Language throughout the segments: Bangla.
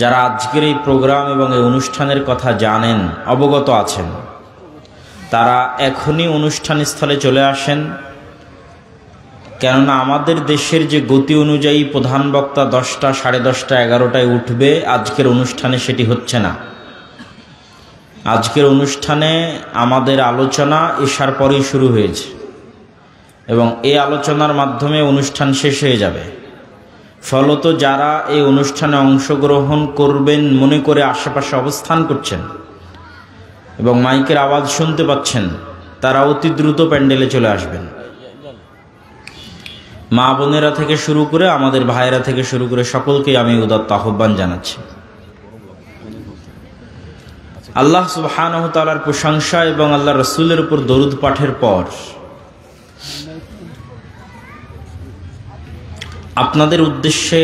যারা আজকের এই প্রোগ্রাম এবং এই অনুষ্ঠানের কথা জানেন, অবগত আছেন, তারা এখনই অনুষ্ঠান স্থলে চলে আসেন। কেননা আমাদের দেশের যে গতি অনুযায়ী প্রধান বক্তা 10টা, 10:30, 11টায় উঠবে, আজকের অনুষ্ঠানে সেটি হচ্ছে না। আজকের অনুষ্ঠানে আমাদের আলোচনা এশার পরেই শুরু হয়েছে এবং এই আলোচনার মাধ্যমে অনুষ্ঠান শেষ হয়ে যাবে। ফলত যারা এই অনুষ্ঠানে অংশগ্রহণ করবেন মনে করে আশেপাশে অবস্থান করছেন এবং মাইকের আওয়াজ শুনতে পাচ্ছেন, তারা অতি দ্রুত প্যান্ডেলে চলে আসবেন। মা বোনেরা থেকে শুরু করে আমাদের ভাইয়েরা থেকে শুরু করে সকলকেই আমি উদাত্ত আহ্বান জানাচ্ছি। আল্লাহ সুবহানাহু ওয়া তাআলার প্রশংসা এবং আল্লাহ রাসূলের উপর দরুদ পাঠের পর আপনাদের উদ্দেশ্যে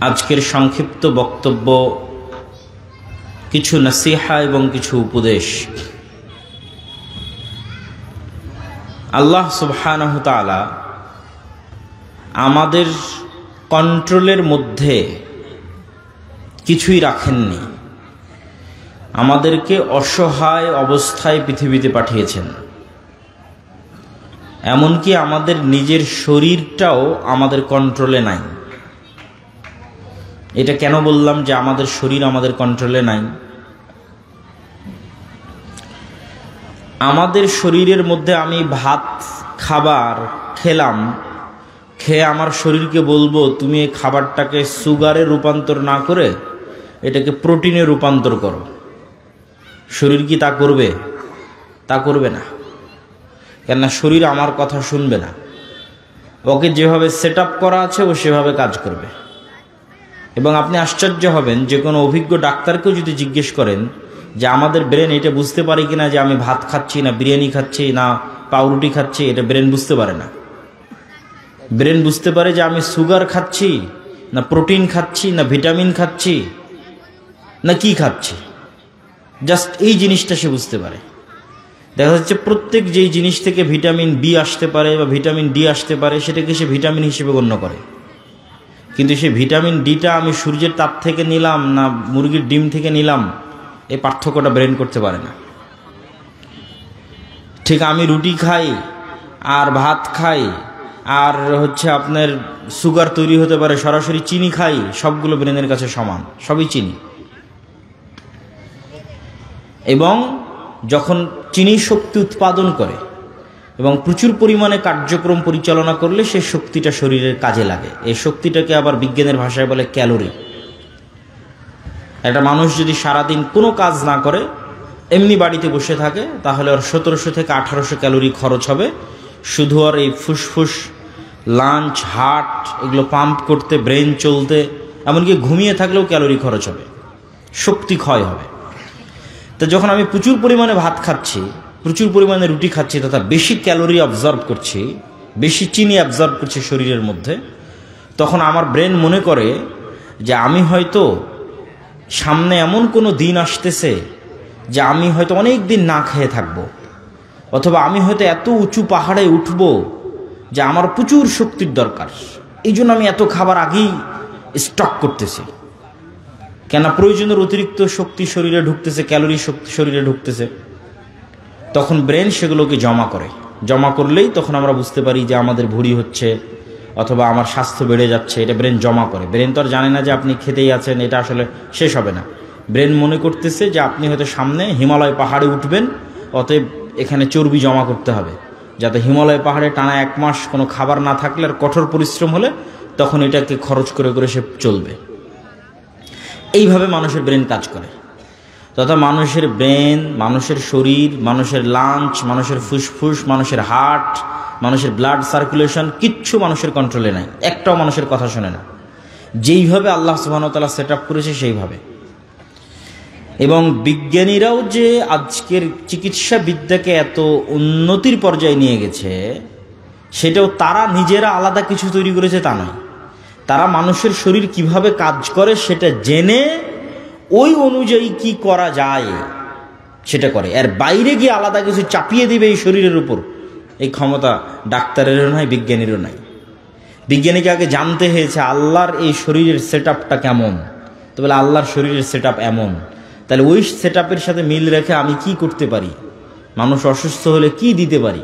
আজকের সংক্ষিপ্ত বক্তব্য, কিছু নসিহা এবং কিছু উপদেশ। আল্লাহ সুবহানাহু ওয়া তাআলা আমাদের কন্ট্রোলের মধ্যে কিছুই রাখেননি। আমাদেরকে অসহায় অবস্থায় পৃথিবীতে পাঠিয়েছেন। এমনকি আমাদের নিজের শরীরটাও আমাদের কন্ট্রোলে নাই। এটা কেন বললাম যে আমাদের শরীর আমাদের কন্ট্রোলে নাই? আমাদের শরীরের মধ্যে আমি ভাত খাবার খেলাম, খেয়ে আমার শরীরকে বলবো তুমি এই খাবারটাকে সুগারে রূপান্তর না করে এটাকে প্রোটিনে রূপান্তর করো। শরীর কি তা করবে? তা করবে না। কেননা শরীর আমার কথা শুনবে না। ওকে যেভাবে সেট আপ করা আছে ও সেভাবে কাজ করবে। এবং আপনি আশ্চর্য হবেন, যে কোনো অভিজ্ঞ ডাক্তারকেও যদি জিজ্ঞেস করেন যে আমাদের ব্রেন এটা বুঝতে পারে কিনা যে আমি ভাত খাচ্ছি না বিরিয়ানি খাচ্ছি না পাউরুটি খাচ্ছি, এটা ব্রেন বুঝতে পারে না। ব্রেন বুঝতে পারে যে আমি সুগার খাচ্ছি না প্রোটিন খাচ্ছি না ভিটামিন খাচ্ছি না কি খাচ্ছি, জাস্ট এই জিনিসটা সে বুঝতে পারে। দেখা যাচ্ছে প্রত্যেক যেই জিনিস থেকে ভিটামিন বি আসতে পারে বা ভিটামিন ডি আসতে পারে সেটাকে সে ভিটামিন হিসেবে গণ্য করে। কিন্তু সে ভিটামিন ডিটা আমি সূর্যের তাপ থেকে নিলাম না মুরগির ডিম থেকে নিলাম, এই পার্থক্যটা ব্রেন করতে পারে না। ঠিক আমি রুটি খাই আর ভাত খাই আর আপনার সুগার তৈরি হতে পারে, সরাসরি চিনি খাই, সবগুলো ব্রেনের কাছে সমান, সবই চিনি। এবং যখন চিনি শক্তি উৎপাদন করে এবং প্রচুর পরিমাণে কার্যক্রম পরিচালনা করলে সেই শক্তিটা শরীরের কাজে লাগে। এই শক্তিটাকে আবার বিজ্ঞানের ভাষায় বলে ক্যালোরি। একটা মানুষ যদি সারাদিন কোনো কাজ না করে এমনি বাড়িতে বসে থাকে তাহলে ওর 1700 থেকে 1800 ক্যালোরি খরচ হবে শুধু আর এই ফুসফুস, লাঞ্চ, হার্ট এগুলো পাম্প করতে, ব্রেন চলতে, এমনকি ঘুমিয়ে থাকলেও ক্যালোরি খরচ হবে, শক্তি ক্ষয় হবে। তো যখন আমি প্রচুর পরিমাণে ভাত খাচ্ছি, প্রচুর পরিমাণে রুটি খাচ্ছি তথা বেশি ক্যালোরি অবজর্ভ করছি, বেশি চিনি অবজর্ভ করছি শরীরের মধ্যে, তখন আমার ব্রেন মনে করে যে আমি হয়তো সামনে এমন কোনো দিন আসতেছে যে আমি হয়তো অনেক দিন না খেয়ে থাকবো, অথবা আমি হয়তো এত উঁচু পাহাড়ে উঠব যে আমার প্রচুর শক্তির দরকার, এই জন্য আমি এত খাবার আগেই স্টক করতেছি। কেন? প্রয়োজনের অতিরিক্ত শক্তি শরীরে ঢুকতেছে, ক্যালোরি শক্তি শরীরে ঢুকতেছে। তখন ব্রেন সেগুলোকে জমা করে। জমা করলেই তখন আমরা বুঝতে পারি যে আমাদের ভুঁড়ি হচ্ছে অথবা আমার স্বাস্থ্য বেড়ে যাচ্ছে। এটা ব্রেন জমা করে। ব্রেন তো আর জানে না যে আপনি খেতেই আছেন, এটা আসলে শেষ হবে না। ব্রেন মনে করতেছে যে আপনি হয়তো সামনে হিমালয় পাহাড়ে উঠবেন, অতএব এখানে চর্বি জমা করতে হবে, যাতে হিমালয় পাহাড়ে টানা 1 মাস কোনো খাবার না থাকলে আর কঠোর পরিশ্রম হলে তখন এটাকে খরচ করে করে সে চলবে। এইভাবে মানুষের ব্রেন কাজ করে। তথা মানুষের ব্রেন, মানুষের শরীর, মানুষের লাঞ্চ, মানুষের ফুসফুস, মানুষের হার্ট, মানুষের ব্লাড সার্কুলেশন কিচ্ছু মানুষের কন্ট্রোলে নাই। একটাও মানুষের কথা শোনে না। যেইভাবে আল্লাহ সুবহানাহু ওয়া তাআলা সেট আপ করেছে সেইভাবে। এবং বিজ্ঞানীরাও যে আজকের চিকিৎসা বিদ্যাকে এত উন্নতির পর্যায়ে নিয়ে গেছে, সেটাও তারা নিজেরা আলাদা কিছু তৈরি করেছে তা নয়। তারা মানুষের শরীর কিভাবে কাজ করে সেটা জেনে ওই অনুযায়ী কি করা যায় সেটা করে। এর বাইরে গিয়ে আলাদা কিছু চাপিয়ে দিবে এই শরীরের উপর, এই ক্ষমতা ডাক্তারেরও নাই, বিজ্ঞানীরও নাই। বিজ্ঞানীকে আগে জানতে হয়েছে আল্লাহর এই শরীরের সেটআপটা কেমন। তো বলে আল্লাহর শরীরের সেটআপ এমন, তাহলে ওই সেটআপের সাথে মিল রেখে আমি কি করতে পারি, মানুষ অসুস্থ হলে কি দিতে পারি,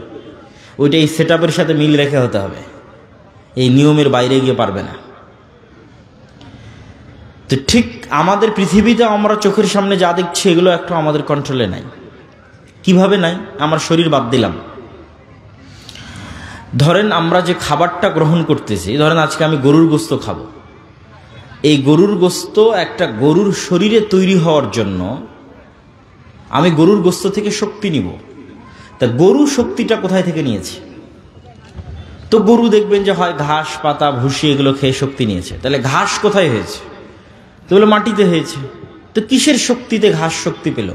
ওইটা এই সেটআপের সাথে মিল রেখে হতে হবে, এই নিয়মের বাইরে গিয়ে পারবে না। তো ঠিক আমাদের পৃথিবীতে আমরা চোখের সামনে যা দেখছি এগুলো একটু আমাদের কন্ট্রোলে নাই। কিভাবে নাই? আমার শরীর বাদ দিলাম। ধরেন আমরা যে খাবারটা গ্রহণ করতেছি, ধরেন আজকে আমি গরুর গোস্ত খাবো, এই গরুর গোস্ত একটা গরুর শরীরে তৈরি হওয়ার জন্য আমি গরুর গোস্ত থেকে শক্তি নিব। তা গরু শক্তিটা কোথায় থেকে নিয়েছে? তো গরু দেখবেন যে হয় ঘাস পাতা ভুসি এগুলো খেয়ে শক্তি নিয়েছে। তাহলে ঘাস কোথায় হয়েছে? তো বলে মাটিতে হয়েছে। তো কিসের শক্তিতে ঘাস শক্তি পেল?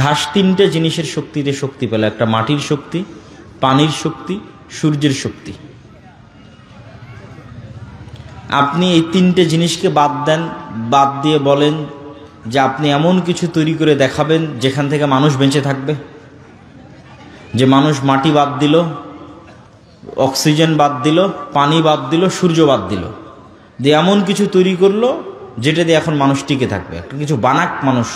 ঘাস তিনটে জিনিসের শক্তিতে শক্তি পেল, একটা মাটির শক্তি, পানির শক্তি, সূর্যের শক্তি। আপনি এই তিনটে জিনিসকে বাদ দেন, বাদ দিয়ে বলেন যে আপনি এমন কিছু তৈরি করে দেখাবেন যেখান থেকে মানুষ বেঁচে থাকবে। যে মানুষ মাটি বাদ দিল, অক্সিজেন বাদ দিল, পানি বাদ দিল, সূর্য বাদ দিল, দিয়ে এমন কিছু তৈরি করলো যেটা দিয়ে এখন মানুষ টিকে থাকবে। একটা কিছু বানাক মানুষ।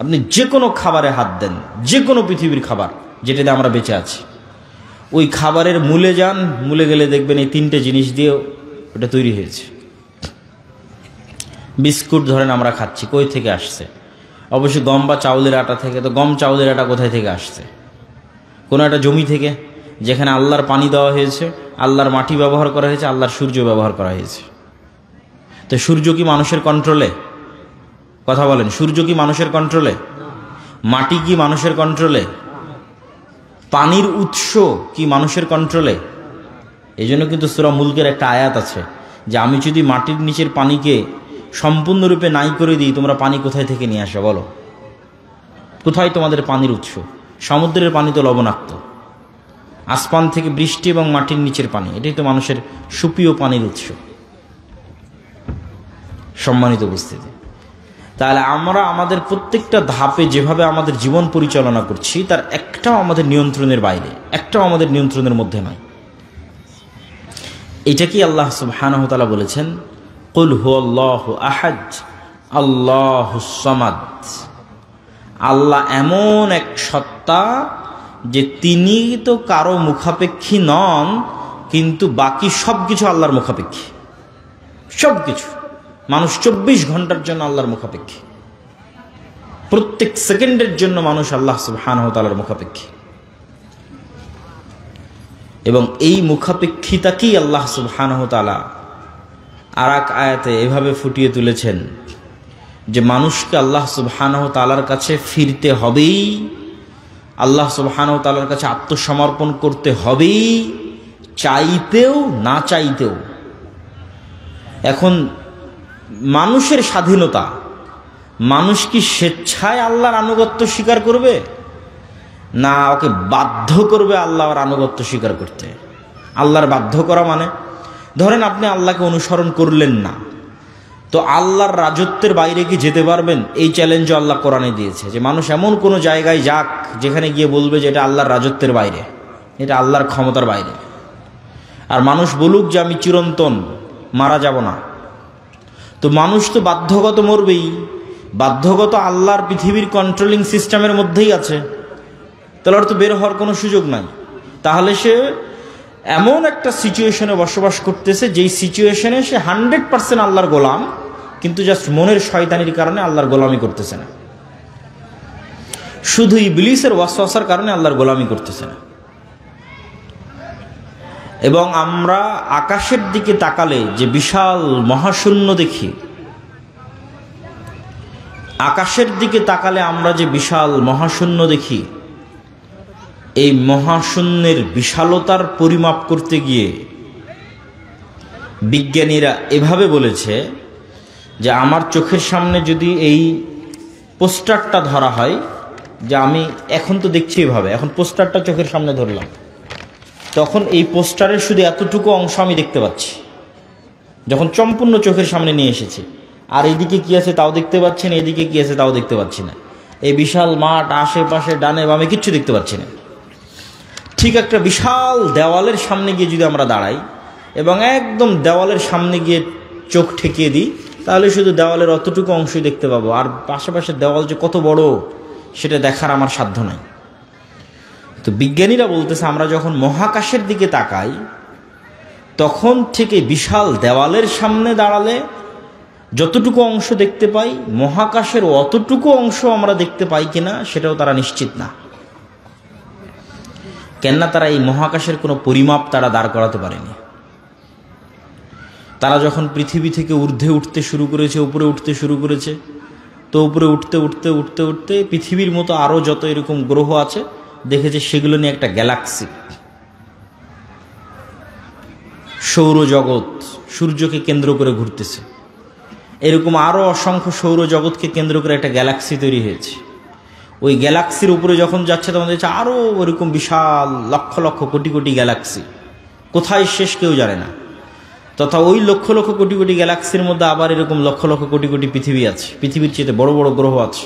আপনি যে কোনো খাবারে হাত দেন, যে কোনো পৃথিবীর খাবার যেটা দিয়ে আমরা বেঁচে আছি, ওই খাবারের মূলে যান, মূলে গেলে দেখবেন এই তিনটে জিনিস দিয়ে ওটা তৈরি হয়েছে। বিস্কুট ধরেন আমরা খাচ্ছি, কই থেকে আসছে? অবশ্যই গম বা চাউলের আটা থেকে। তো গম চাউলের আটা কোথায় থেকে আসছে? কোনো একটা জমি থেকে, যেখানে আল্লাহর পানি দেওয়া হয়েছে, আল্লাহর মাটি ব্যবহার করা হয়েছে, আল্লাহর সূর্য ব্যবহার করা হয়েছে। তো সূর্য কি মানুষের কন্ট্রোলে? কথা বলেন, সূর্য কি মানুষের কন্ট্রোলে? মাটি কি মানুষের কন্ট্রোলে? পানির উৎস কি মানুষের কন্ট্রোলে? এই জন্য কিন্তু সূরা মুলকের একটা আয়াত আছে যে আমি যদি মাটির নিচের পানিকে সম্পূর্ণরূপে নাই করে দিই, তোমরা পানি কোথায় থেকে নিয়ে আসো বলো? কোথায় তোমাদের পানির উৎস? সমুদ্রের পানি তো লবণাক্ত, আসমান থেকে বৃষ্টি এবং মাটির নিচের পানি, এটাই তো মানুষের সুপ্রিয় পানির উৎস। সম্মানিত উপস্থিতি, তাহলে আমরা আমাদের প্রত্যেকটা ধাপে যেভাবে আমাদের জীবন পরিচালনা করছি তার একটাও আমাদের নিয়ন্ত্রণের বাইরে, একটাও আমাদের নিয়ন্ত্রণের মধ্যে নয়। এটা কি আল্লাহ সুবহানাহু ওয়া তাআলা বলেছেন, কুল হুয়াল্লাহু আহাদ আল্লাহুস সামাদ। আল্লাহ এমন এক সত্তা যে তিনি তো কারো মুখাপেক্ষী নন, কিন্তু বাকি সব কিছু আল্লাহর মুখাপেক্ষী। সব কিছু, মানুষ 24 ঘন্টার জন্য আল্লাহর মুখাপেক্ষী, প্রত্যেক সেকেন্ডের জন্য মানুষ আল্লাহ সুবহানাহু ওয়া তাআলার মুখাপেক্ষী। এবং এই মুখাপেক্ষিতাকেই আল্লাহ সুবহানাহু ওয়া তাআলা আর এক আয়াতে এভাবে ফুটিয়ে তুলেছেন যে মানুষকে আল্লাহ সুবহানাহু ওয়া তাআলার কাছে ফিরতে হবেই, আল্লাহ সুবহানাহু ওয়া তাআলার কাছে আত্মসমর্পণ করতে হবেই, চাইতেও না চাইতেও। এখন মানুষের স্বাধীনতা, মানুষ কি স্বেচ্ছায় আল্লাহর আনুগত্য স্বীকার করবে, না ওকে বাধ্য করবে আল্লাহর আনুগত্য স্বীকার করতে? আল্লাহর বাধ্য করা মানে, ধরেন আপনি আল্লাহকে অনুসরণ করলেন না, তো আল্লাহর রাজত্বের বাইরে কি যেতে পারবেন? এই চ্যালেঞ্জও আল্লাহ কোরআনে দিয়েছে যে মানুষ এমন কোনো জায়গায় যাক যেখানে গিয়ে বলবে যে এটা আল্লাহর রাজত্বের বাইরে, এটা আল্লাহর ক্ষমতার বাইরে। আর মানুষ বলুক যে আমি চিরন্তন, মারা যাব না। তো মানুষ তো বাধ্যগত মরবেই, বাধ্যগত আল্লাহর পৃথিবীর কন্ট্রোলিং সিস্টেমের মধ্যেই আছে, তাহলে আর তো বের হওয়ার কোনো সুযোগ নাই। তাহলে সে এমন একটা সিচুয়েশনে বসবাস করতেছে যেই সিচুয়েশনে সে 100% আল্লাহর গোলাম, কিন্তু জাস্ট মনের শয়তানির কারণে আল্লাহর গোলামি করতেছে না, শুধু ইবলিসের ওয়াসওয়াসার কারণে আল্লাহর গোলামি করতেছে না। এবং আমরা আকাশের দিকে তাকালে যে বিশাল মহাশূন্য দেখি, আকাশের দিকে তাকালে আমরা যে বিশাল মহাশূন্য দেখি, এই মহাশূন্যের বিশালতার পরিমাপ করতে গিয়ে বিজ্ঞানীরা এভাবে বলেছে যে আমার চোখের সামনে যদি এই পোস্টারটা ধরা হয়, যে আমি এখন তো দেখছি এভাবে, এখন পোস্টারটা চোখের সামনে ধরলাম, তখন এই পোস্টারের শুধু এতটুকু অংশ আমি দেখতে পাচ্ছি যখন সম্পূর্ণ চোখের সামনে নিয়ে এসেছি। আর এইদিকে কি আছে তাও দেখতে পাচ্ছি না, এদিকে কি আছে তাও দেখতে পাচ্ছি না, এই বিশাল মাঠ আশেপাশে ডানে বামে কিচ্ছু দেখতে পাচ্ছি না। ঠিক একটা বিশাল দেওয়ালের সামনে গিয়ে যদি আমরা দাঁড়াই, এবং একদম দেওয়ালের সামনে গিয়ে চোখ ঠেকিয়ে দিই, তাহলে শুধু দেওয়ালের অতটুকু অংশই দেখতে পাবো, আর পাশাপাশি দেওয়াল যে কত বড় সেটা দেখার আমার সাধ্য নাই। তো বিজ্ঞানীরা বলতেছে আমরা যখন মহাকাশের দিকে তাকাই তখন থেকে বিশাল দেওয়ালের সামনে দাঁড়ালে যতটুকু অংশ দেখতে পাই, মহাকাশের অতটুকু অংশ আমরা দেখতে পাই কিনা সেটাও তারা নিশ্চিত না। কেননা তারা এই মহাকাশের কোনো পরিমাপ তারা দাঁড় করাতে পারেনি। তারা যখন পৃথিবী থেকে ঊর্ধ্বে উঠতে শুরু করেছে, উপরে উঠতে শুরু করেছে, তো উপরে উঠতে উঠতে উঠতে উঠতে পৃথিবীর মতো আরও যত এরকম গ্রহ আছে দেখেছে, সেগুলো নিয়ে একটা গ্যালাক্সি, সৌরজগৎ সূর্যকে কেন্দ্র করে ঘুরতেছে, এরকম আরও অসংখ্য সৌরজগৎকে কেন্দ্র করে একটা গ্যালাক্সি তৈরি হয়েছে। ওই গ্যালাক্সির উপরে যখন যাচ্ছে তখন দেখছে আরও ওরকম বিশাল লক্ষ লক্ষ কোটি কোটি গ্যালাক্সি, কোথায় শেষ কেউ জানে না। তথা ওই লক্ষ লক্ষ কোটি কোটি গ্যালাক্সির মধ্যে আবার এরকম লক্ষ লক্ষ কোটি কোটি পৃথিবী আছে, পৃথিবীর চেয়ে বড় বড় গ্রহ আছে।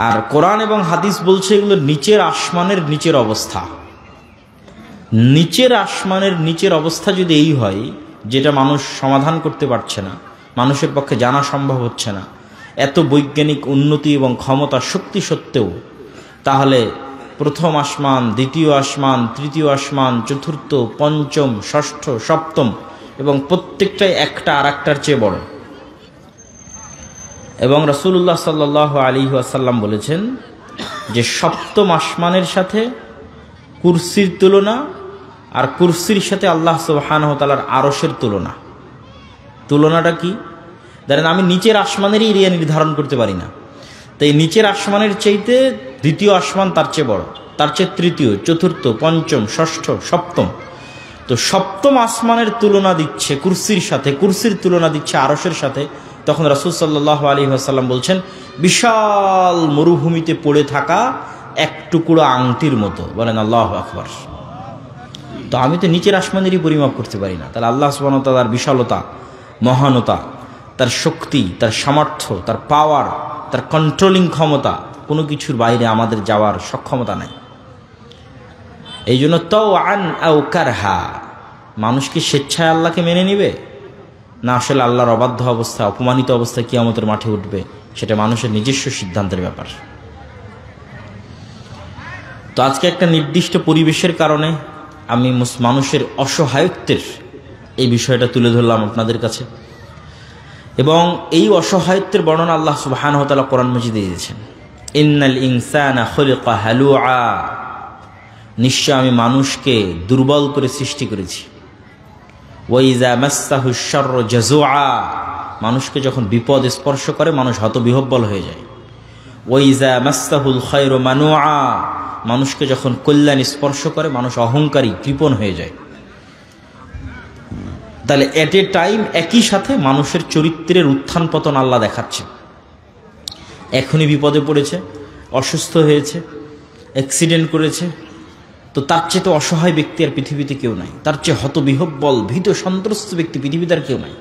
আর কোরআন এবং হাদিস বলছে এগুলো নিচের আসমানের নিচের অবস্থা। নিচের আসমানের নিচের অবস্থা যদি এই হয়, যেটা মানুষ সমাধান করতে পারছে না, মানুষের পক্ষে জানা সম্ভব হচ্ছে না, এত বৈজ্ঞানিক উন্নতি এবং ক্ষমতা শক্তি সত্ত্বেও, তাহলে প্রথম আসমান, দ্বিতীয় আসমান, তৃতীয় আসমান, চতুর্থ, পঞ্চম, ষষ্ঠ, সপ্তম, এবং প্রত্যেকটাই একটা আর একটার চেয়ে বড়। এবং রাসূলুল্লাহ সাল্লাল্লাহু আলাইহি ওয়াসাল্লাম বলেছেন যে সপ্তম আসমানের সাথে কুরসির তুলনা, আর কুরসির সাথে আল্লাহ সুবহানাহু ওয়া তাআলার আরশের তুলনা। তুলনাটা কি? ধরেন আমি নিচের আসমানেরই এরিয়া নির্ধারণ করতে পারি না, তাই নিচের আসমানের চাইতে দ্বিতীয় আসমান তার চেয়ে বড়, তার চেয়ে তৃতীয়, চতুর্থ, পঞ্চম, ষষ্ঠ, সপ্তম। তো সপ্তম আসমানের তুলনা দিচ্ছে কুরসির সাথে, কুরসির তুলনা দিচ্ছে আরশের সাথে। তখন রাসূল সাল্লাল্লাহু আলাইহি ওয়াসাল্লাম বলছেন বিশাল মরুভূমিতে পড়ে থাকা এক টুকরো আংটির মতো। বলেন আল্লাহু আকবার। তো আমি তো নিচের আসমানেরই পরিমাপ করতে পারি না, তাহলে আল্লাহ সুবহানাহু ওয়া তাআলার বিশালতা, মহানতা, তার শক্তি, তার সামর্থ্য, তার পাওয়ার, তার কন্ট্রোলিং ক্ষমতা, কোনো কিছুর বাইরে আমাদের যাওয়ার সক্ষমতা নাই। এই জন্য তাওআন আও কারহা, মানুষ কি স্বেচ্ছায় আল্লাহকে মেনে নিবে, না আসলে আল্লাহর অবাধ্য অবস্থা, অপমানিত অবস্থায় কিয়ামতের মাঠে উঠবে, সেটা মানুষের নিজস্ব সিদ্ধান্তের ব্যাপার। তো আজকে একটা নির্দিষ্ট পরিবেশের কারণে আমি মানুষের অসহায়ত্বের এই বিষয়টা তুলে ধরলাম আপনাদের কাছে, এবং এই অসহায়ত্বের বর্ণনা আল্লাহ সুবহানাহু ওয়া তাআলা কোরআন মাজিদে দিয়েছেন। ইন্নাল ইনসানা খুলিকা হালুআ, নিশ্চয় আমি মানুষকে দুর্বল করে সৃষ্টি করেছি। ওয়াইজা মাসসাহুশ শাররু জাযুআ, মানুষকে যখন বিপদ স্পর্শ করে মানুষ হতবিহ্বল হয়ে যায়। ওয়াইজা মাসসাহুল খায়রু মানুআ, মানুষকে যখন কল্যাণ স্পর্শ করে মানুষ অহংকারী, কৃপণ হয়ে যায়। তাহলে এট এ টাইম একই সাথে মানুষের চরিত্রের উত্থান পতন আল্লাহ দেখাচ্ছে। এখনই বিপদে পড়েছে, অসুস্থ হয়েছে, অ্যাক্সিডেন্ট করেছে, তো তার চেয়ে তো অসহায় ব্যক্তি আর পৃথিবীতে কেউ নাই, তার চেয়ে হতবিহ্বল ভীত সন্ত্রস্ত ব্যক্তি পৃথিবীতে আর কেউ নাই।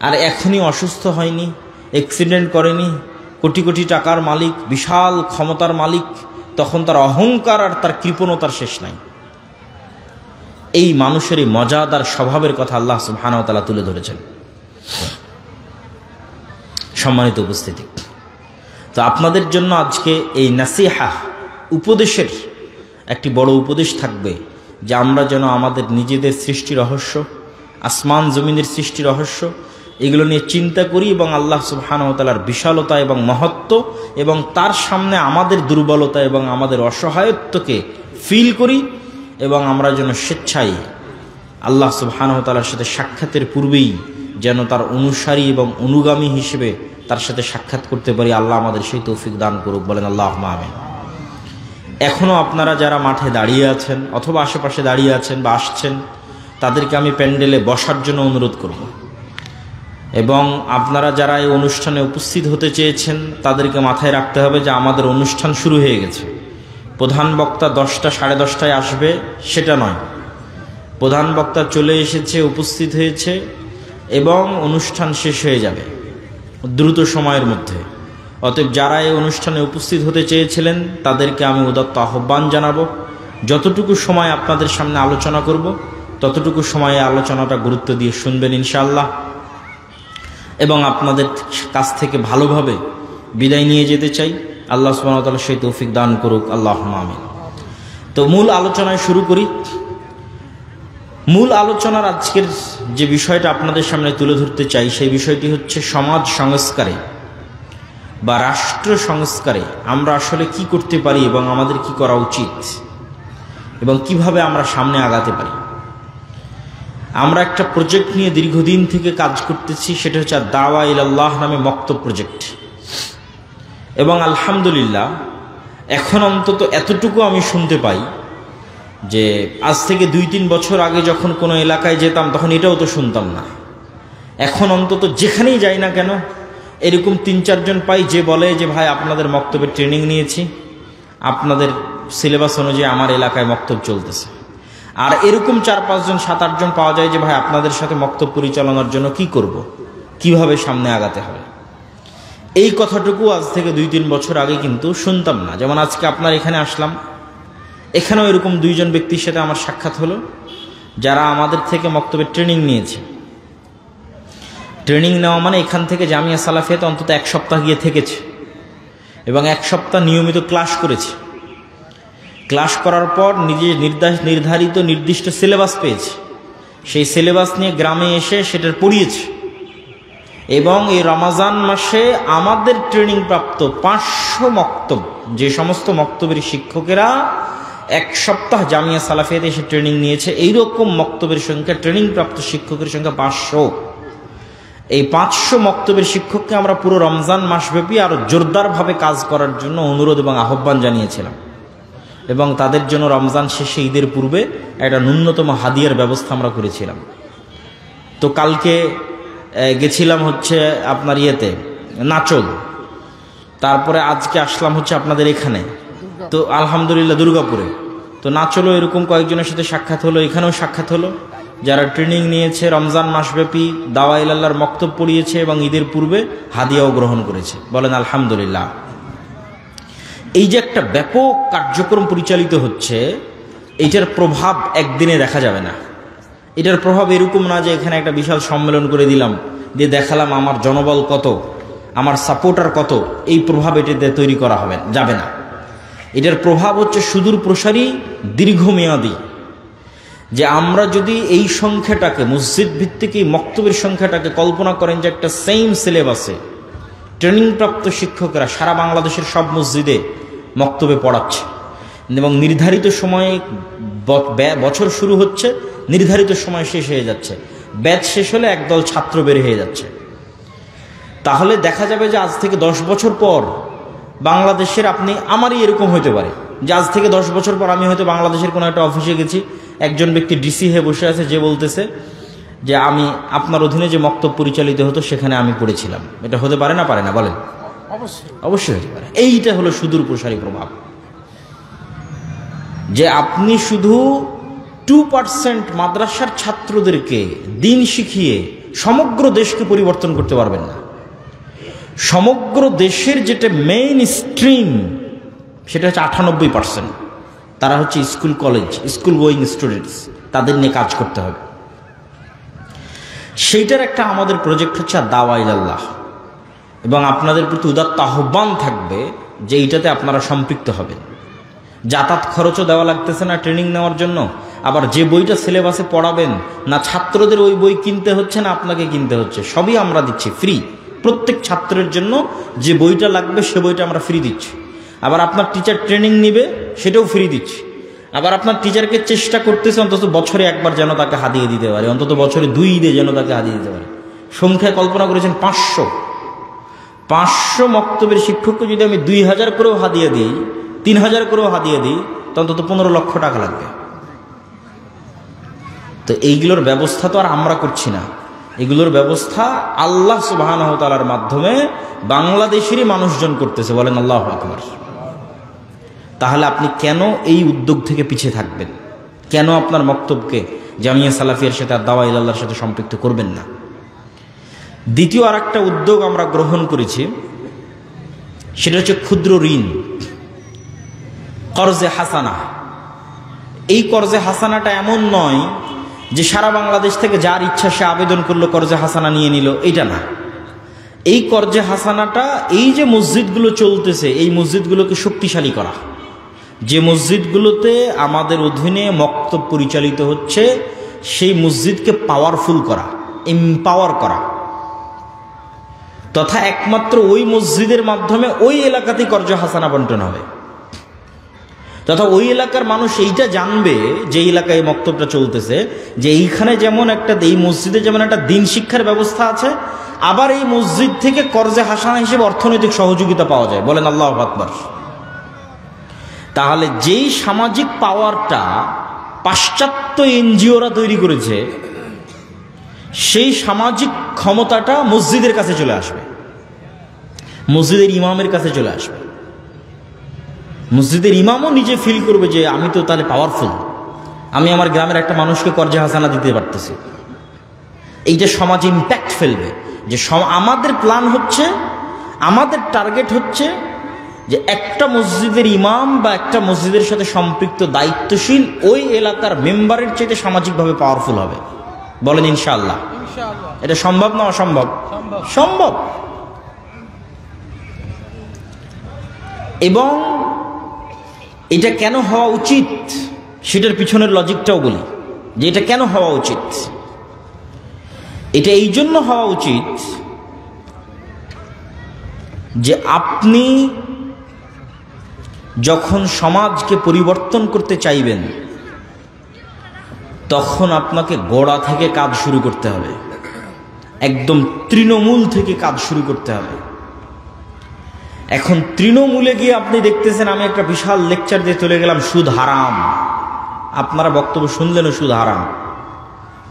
আর এখনই অসুস্থ হয়নি, অ্যাক্সিডেন্ট করেনি, কোটি কোটি টাকার মালিক, বিশাল ক্ষমতার মালিক, তখন তার অহংকার আর তার কৃপণতার শেষ নাই। এই মানুষের এই মজাদার স্বভাবের কথা আল্লাহ সুবহানাহু ওয়া তাআলা তুলে ধরেছেন। সম্মানিত উপস্থিতি, তো আপনাদের জন্য আজকে এই নাসিহা, উপদেশের একটি বড় উপদেশ থাকবে যে আমরা যেন আমাদের নিজেদের সৃষ্টি রহস্য, আসমান জমিনের সৃষ্টি রহস্য, এগুলো নিয়ে চিন্তা করি এবং আল্লাহ সুবহানাহু ওয়া তাআলার বিশালতা এবং মহত্ব এবং তার সামনে আমাদের দুর্বলতা এবং আমাদের অসহায়ত্বকে ফিল করি, এবং আমরা যেন স্বেচ্ছায় আল্লাহ সুবহানাহু ওয়া তাআলার সাথে সাক্ষাতের পূর্বেই যেন তার অনুসারী এবং অনুগামী হিসেবে তার সাথে সাক্ষাৎ করতে পারি। আল্লাহ আমাদের সেই তৌফিক দান করুক। বলেন আল্লাহুম্মা আমিন। এখনও আপনারা যারা মাঠে দাঁড়িয়ে আছেন অথবা আশেপাশে দাঁড়িয়ে আছেন বা আসছেন, তাদেরকে আমি প্যান্ডেলে বসার জন্য অনুরোধ করব, এবং আপনারা যারা এই অনুষ্ঠানে উপস্থিত হতে চেয়েছেন তাদেরকে মাথায় রাখতে হবে যে আমাদের অনুষ্ঠান শুরু হয়ে গেছে। প্রধান বক্তা 10টা সাড়ে 10টায় আসবে সেটা নয়, প্রধান বক্তা চলে এসেছে, উপস্থিত হয়েছে, এবং অনুষ্ঠান শেষ হয়ে যাবে দ্রুত সময়ের মধ্যে। অতএব যারা এই অনুষ্ঠানে উপস্থিত হতে চেয়েছিলেন তাদেরকে আমি উদাত্ত আহ্বান জানাবো, যতটুকু সময় আপনাদের সামনে আলোচনা করব ততটুকু সময়ে আলোচনাটা গুরুত্ব দিয়ে শুনবেন ইনশাআল্লাহ, এবং আপনাদের কাছ থেকে ভালোভাবে বিদায় নিয়ে যেতে চাই। আল্লাহ সুবহানাহু ওয়া তাআলা সেই তৌফিক দান করুক, আল্লাহুম্মা আমিন। তো মূল আলোচনায় শুরু করি। মূল আলোচনার আজকের যে বিষয়টা আপনাদের সামনে তুলে ধরতে চাই, সেই বিষয়টি হচ্ছে সমাজ সংস্কারে বা রাষ্ট্র সংস্কারে আমরা আসলে কি করতে পারি এবং আমাদের কি করা উচিত এবং কিভাবে আমরা সামনে আগাতে পারি। আমরা একটা প্রজেক্ট নিয়ে দীর্ঘদিন থেকে কাজ করতেছি, সেটা হচ্ছে দাওয়া ইলাল্লাহ নামে মক্তব প্রজেক্ট। এবং আলহামদুলিল্লাহ এখন অন্তত এতটুকু আমি শুনতে পাই যে আজ থেকে 2-3 বছর আগে যখন কোনো এলাকায় যেতাম তখন এটাও তো শুনতাম না। এখন অন্তত যেখানেই যাই না কেন এরকম 3-4 জন পাই যে বলে যে ভাই আপনাদের মক্তবের ট্রেনিং নিয়েছি, আপনাদের সিলেবাস অনুযায়ী আমার এলাকায় মক্তব চলতেছে। আর এরকম 4-5 জন 7-8 জন পাওয়া যায় যে ভাই আপনাদের সাথে মক্তব পরিচালনার জন্য কি করব, কিভাবে সামনে আগাতে হবে। এই কথাটুকু আজ থেকে 2-3 বছর আগে কিন্তু শুনতাম না। যেমন আজকে আপনার এখানে আসলাম, এখানেও এরকম 2 জন ব্যক্তির সাথে আমার সাক্ষাৎ হলো যারা আমাদের থেকে মক্তবের ট্রেনিং নিয়েছে। ট্রেনিং নেওয়া মানে এখান থেকে জামিয়া সালাফিয়াতে অন্তত 1 সপ্তাহ গিয়ে থেকেছে এবং 1 সপ্তাহ নিয়মিত ক্লাস করেছে। ক্লাস করার পর নিজে নির্ধারিত নির্দিষ্ট সিলেবাস পেয়েছে, সেই সিলেবাস নিয়ে গ্রামে এসে সেটার পড়িয়েছে। এবং এই রমাজান মাসে আমাদের ট্রেনিং প্রাপ্ত 500 মক্তব, যে সমস্ত মক্তবের শিক্ষকেরা 1 সপ্তাহ জামিয়া সালাফিয়াতে এসে ট্রেনিং নিয়েছে, এইরকম মক্তবের সংখ্যা, ট্রেনিং প্রাপ্ত শিক্ষকের সংখ্যা 500। এই 500 মক্তবের শিক্ষককে আমরা পুরো রমজান মাসব্যাপী আরো জোরদারভাবে কাজ করার জন্য অনুরোধ এবং আহ্বান জানিয়েছিলাম, এবং তাদের জন্য রমজান শেষে ঈদের পূর্বে একটা ন্যূনতম হাদিয়ার ব্যবস্থা আমরা করেছিলাম। তো কালকে গেছিলাম হচ্ছে আপনার ইয়েতে নাচল, তারপরে আজকে আসলাম হচ্ছে আপনাদের এখানে, তো আলহামদুলিল্লাহ দুর্গাপুরে। তো নাচলও এরকম কয়েকজনের সাথে সাক্ষাৎ হলো, এখানেও সাক্ষাৎ হলো যারা ট্রেনিং নিয়েছে, রমজান মাসব্যাপী দাওয়া ইলাল্লাহর মক্তব পড়িয়েছে এবং ঈদের পূর্বে হাদিয়াও গ্রহণ করেছে। বলেন আলহামদুলিল্লাহ। এই যে একটা ব্যাপক কার্যক্রম পরিচালিত হচ্ছে, এইটার প্রভাব একদিনে দেখা যাবে না। এটার প্রভাব এরকম না যে এখানে একটা বিশাল সম্মেলন করে দিলাম, দিয়ে দেখালাম আমার জনবল কত, আমার সাপোর্টার কত, এই প্রভাব এটাতে তৈরি করা যাবে না। এটার প্রভাব হচ্ছে সুদূর প্রসারী, দীর্ঘমেয়াদী। যে আমরা যদি এই সংখ্যাটাকে, মসজিদ ভিত্তিক এই মক্তবের সংখ্যাটাকে কল্পনা করেন যে একটা সেম সিলেবাসে ট্রেনিংপ্রাপ্ত শিক্ষকেরা সারা বাংলাদেশের সব মসজিদে মক্তবে পড়াচ্ছে এবং নির্ধারিত সময়ে বছর শুরু হচ্ছে, নির্ধারিত সময় শেষ হয়ে যাচ্ছে, ব্যাচ শেষ হলে একদল ছাত্র বের হয়ে যাচ্ছে, তাহলে দেখা যাবে যে আজ থেকে 10 বছর পর বাংলাদেশের, আমারই এরকম হতে পারে যে আজ থেকে 10 বছর পর আমি হয়তো বাংলাদেশের কোনো একটা অফিসে গেছি, একজন ব্যক্তি ডিসি হয়ে বসে আছে, যে বলতেছে যে আমি আপনার অধীনে যে মক্তব পরিচালিত হতো সেখানে আমি পড়েছিলাম। এটা হতে পারে না, পারে না? বলেন। অবশ্যই হতে পারে। এইটা হলো সুদূর প্রসারী প্রভাব, যে আপনি শুধু 2% মাদ্রাসার ছাত্রদেরকে দিন শিখিয়ে সমগ্র দেশকে পরিবর্তন করতে পারবেন না। সমগ্র দেশের যেটা মেইন স্ট্রিম, সেটা হচ্ছে 98%, তারা হচ্ছে school college, school going students, তাদের নিয়ে কাজ করতে হবে। সেইটার একটা আমাদের প্রজেক্ট হচ্ছে দাওয়া ইলাল্লাহ, এবং আপনাদের প্রতি উদাত্ত আহ্বান থাকবে যে এইটাতে আপনারা সম্পৃক্ত হবেন। যাতায়াত খরচও দেওয়া লাগতেছে না ট্রেনিং নেওয়ার জন্য, আবার যে বইটা সিলেবাসে পড়াবেন না ছাত্রদের ওই বই কিনতে হচ্ছে না আপনাকে কিনতে হচ্ছে, সবই আমরা দিচ্ছি ফ্রি। প্রত্যেক ছাত্রের জন্য যে বইটা লাগবে সে বইটা আমরা ফ্রি দিচ্ছি। আবার আপনার টিচার ট্রেনিং নিবে সেটাও ফ্রি দিচ্ছি। আবার আপনার টিচারকে চেষ্টা করতেছে অন্তত বছরে একবার যেন তাকে হাদিয়ে দিতে পারে, অন্তত বছরে 2 ঈদে যেন তাকে হাদিয়ে দিতে পারে। সংখ্যায় কল্পনা করেছেন 500 মক্তবের শিক্ষককে যদি আমি 2000 করেও হাদিয়ে দিই, 3000 করেও হাদিয়ে দিই, তো অন্তত 15 লক্ষ টাকা লাগবে। তো এইগুলোর ব্যবস্থা তো আর আমরা করছি না, এগুলোর ব্যবস্থা আল্লাহ সুবহানাহু ওয়া তাআলার মাধ্যমে বাংলাদেশেরই মানুষজন করতেছে। বলেন আল্লাহু আকবার। তাহলে আপনি কেন এই উদ্যোগ থেকে পিছিয়ে থাকবেন? কেন আপনার মক্তবকে জামিয়া সালাফিয়ার সাথে আর দাওয়া ইলাল্লাহর সাথে সম্পৃক্ত করবেন না? দ্বিতীয় আর একটা উদ্যোগ আমরা গ্রহণ করেছি, সেটা হচ্ছে ক্ষুদ্র ঋণ, কর্জে হাসানা। এই কর্জে হাসানাটা এমন নয় যে সারা বাংলাদেশ থেকে যার ইচ্ছা সে আবেদন করলো, কর্জে হাসানা নিয়ে নিল, এটা না। এই কর্জে হাসানাটা এই যে মসজিদগুলো চলতেছে, এই মসজিদগুলোকে শক্তিশালী করা, যে মসজিদগুলোতে আমাদের অধীনে মক্তব পরিচালিত হচ্ছে সেই মসজিদকে পাওয়ারফুল করা, এম্পাওয়ার করা, তথা একমাত্র ওই মসজিদের মাধ্যমে ওই এলাকাতেই কর্জে হাসানা বন্টন হবে, তথা ওই এলাকার মানুষ এইটা জানবে, যে এলাকায় মক্তবটা চলতেছে, যে এইখানে যেমন একটা, এই মসজিদে যেমন একটা দিন শিক্ষার ব্যবস্থা আছে, আবার এই মসজিদ থেকে কর্জে হাসানা হিসেবে অর্থনৈতিক সহযোগিতা পাওয়া যায়। বলেন আল্লাহু আকবার। তাহলে যেই সামাজিক পাওয়ারটা পাশ্চাত্য এনজিওরা তৈরি করেছে, সেই সামাজিক ক্ষমতাটা মসজিদের কাছে চলে আসবে, মসজিদের ইমামের কাছে চলে আসবে। মসজিদের ইমামও নিজে ফিল করবে যে আমি তো তাহলে পাওয়ারফুল, আমি আমার গ্রামের একটা মানুষকে কর্জে হাসানা দিতে পারতেছি। এইটা সমাজে ইম্প্যাক্ট ফেলবে। যে আমাদের প্ল্যান হচ্ছে, আমাদের টার্গেট হচ্ছে যে একটা মসজিদের ইমাম বা একটা মসজিদের সাথে সম্পৃক্ত দায়িত্বশীল ওই এলাকার মেম্বারের চাইতে সামাজিকভাবে পাওয়ারফুল হবে। বলেন ইনশাআল্লাহ। এটা সম্ভব না অসম্ভব? সম্ভব। এবং এটা কেন হওয়া উচিত সেটার পিছনের লজিকটাও বলি, যে এটা কেন হওয়া উচিত। এটা এই জন্য হওয়া উচিত যে আপনি যখন সমাজকে পরিবর্তন করতে চাইবেন, তখন আপনাকে গোড়া থেকে কাজ শুরু করতে হবে, একদম তৃণমূল থেকে কাজ শুরু করতে হবে। এখন তৃণমূলে গিয়ে আপনি দেখতেছেন, আমি একটা বিশাল লেকচার দিয়ে চলে গেলাম সুদ হারাম, আপনারা বক্তব্য শুনলেনও সুদ হারাম,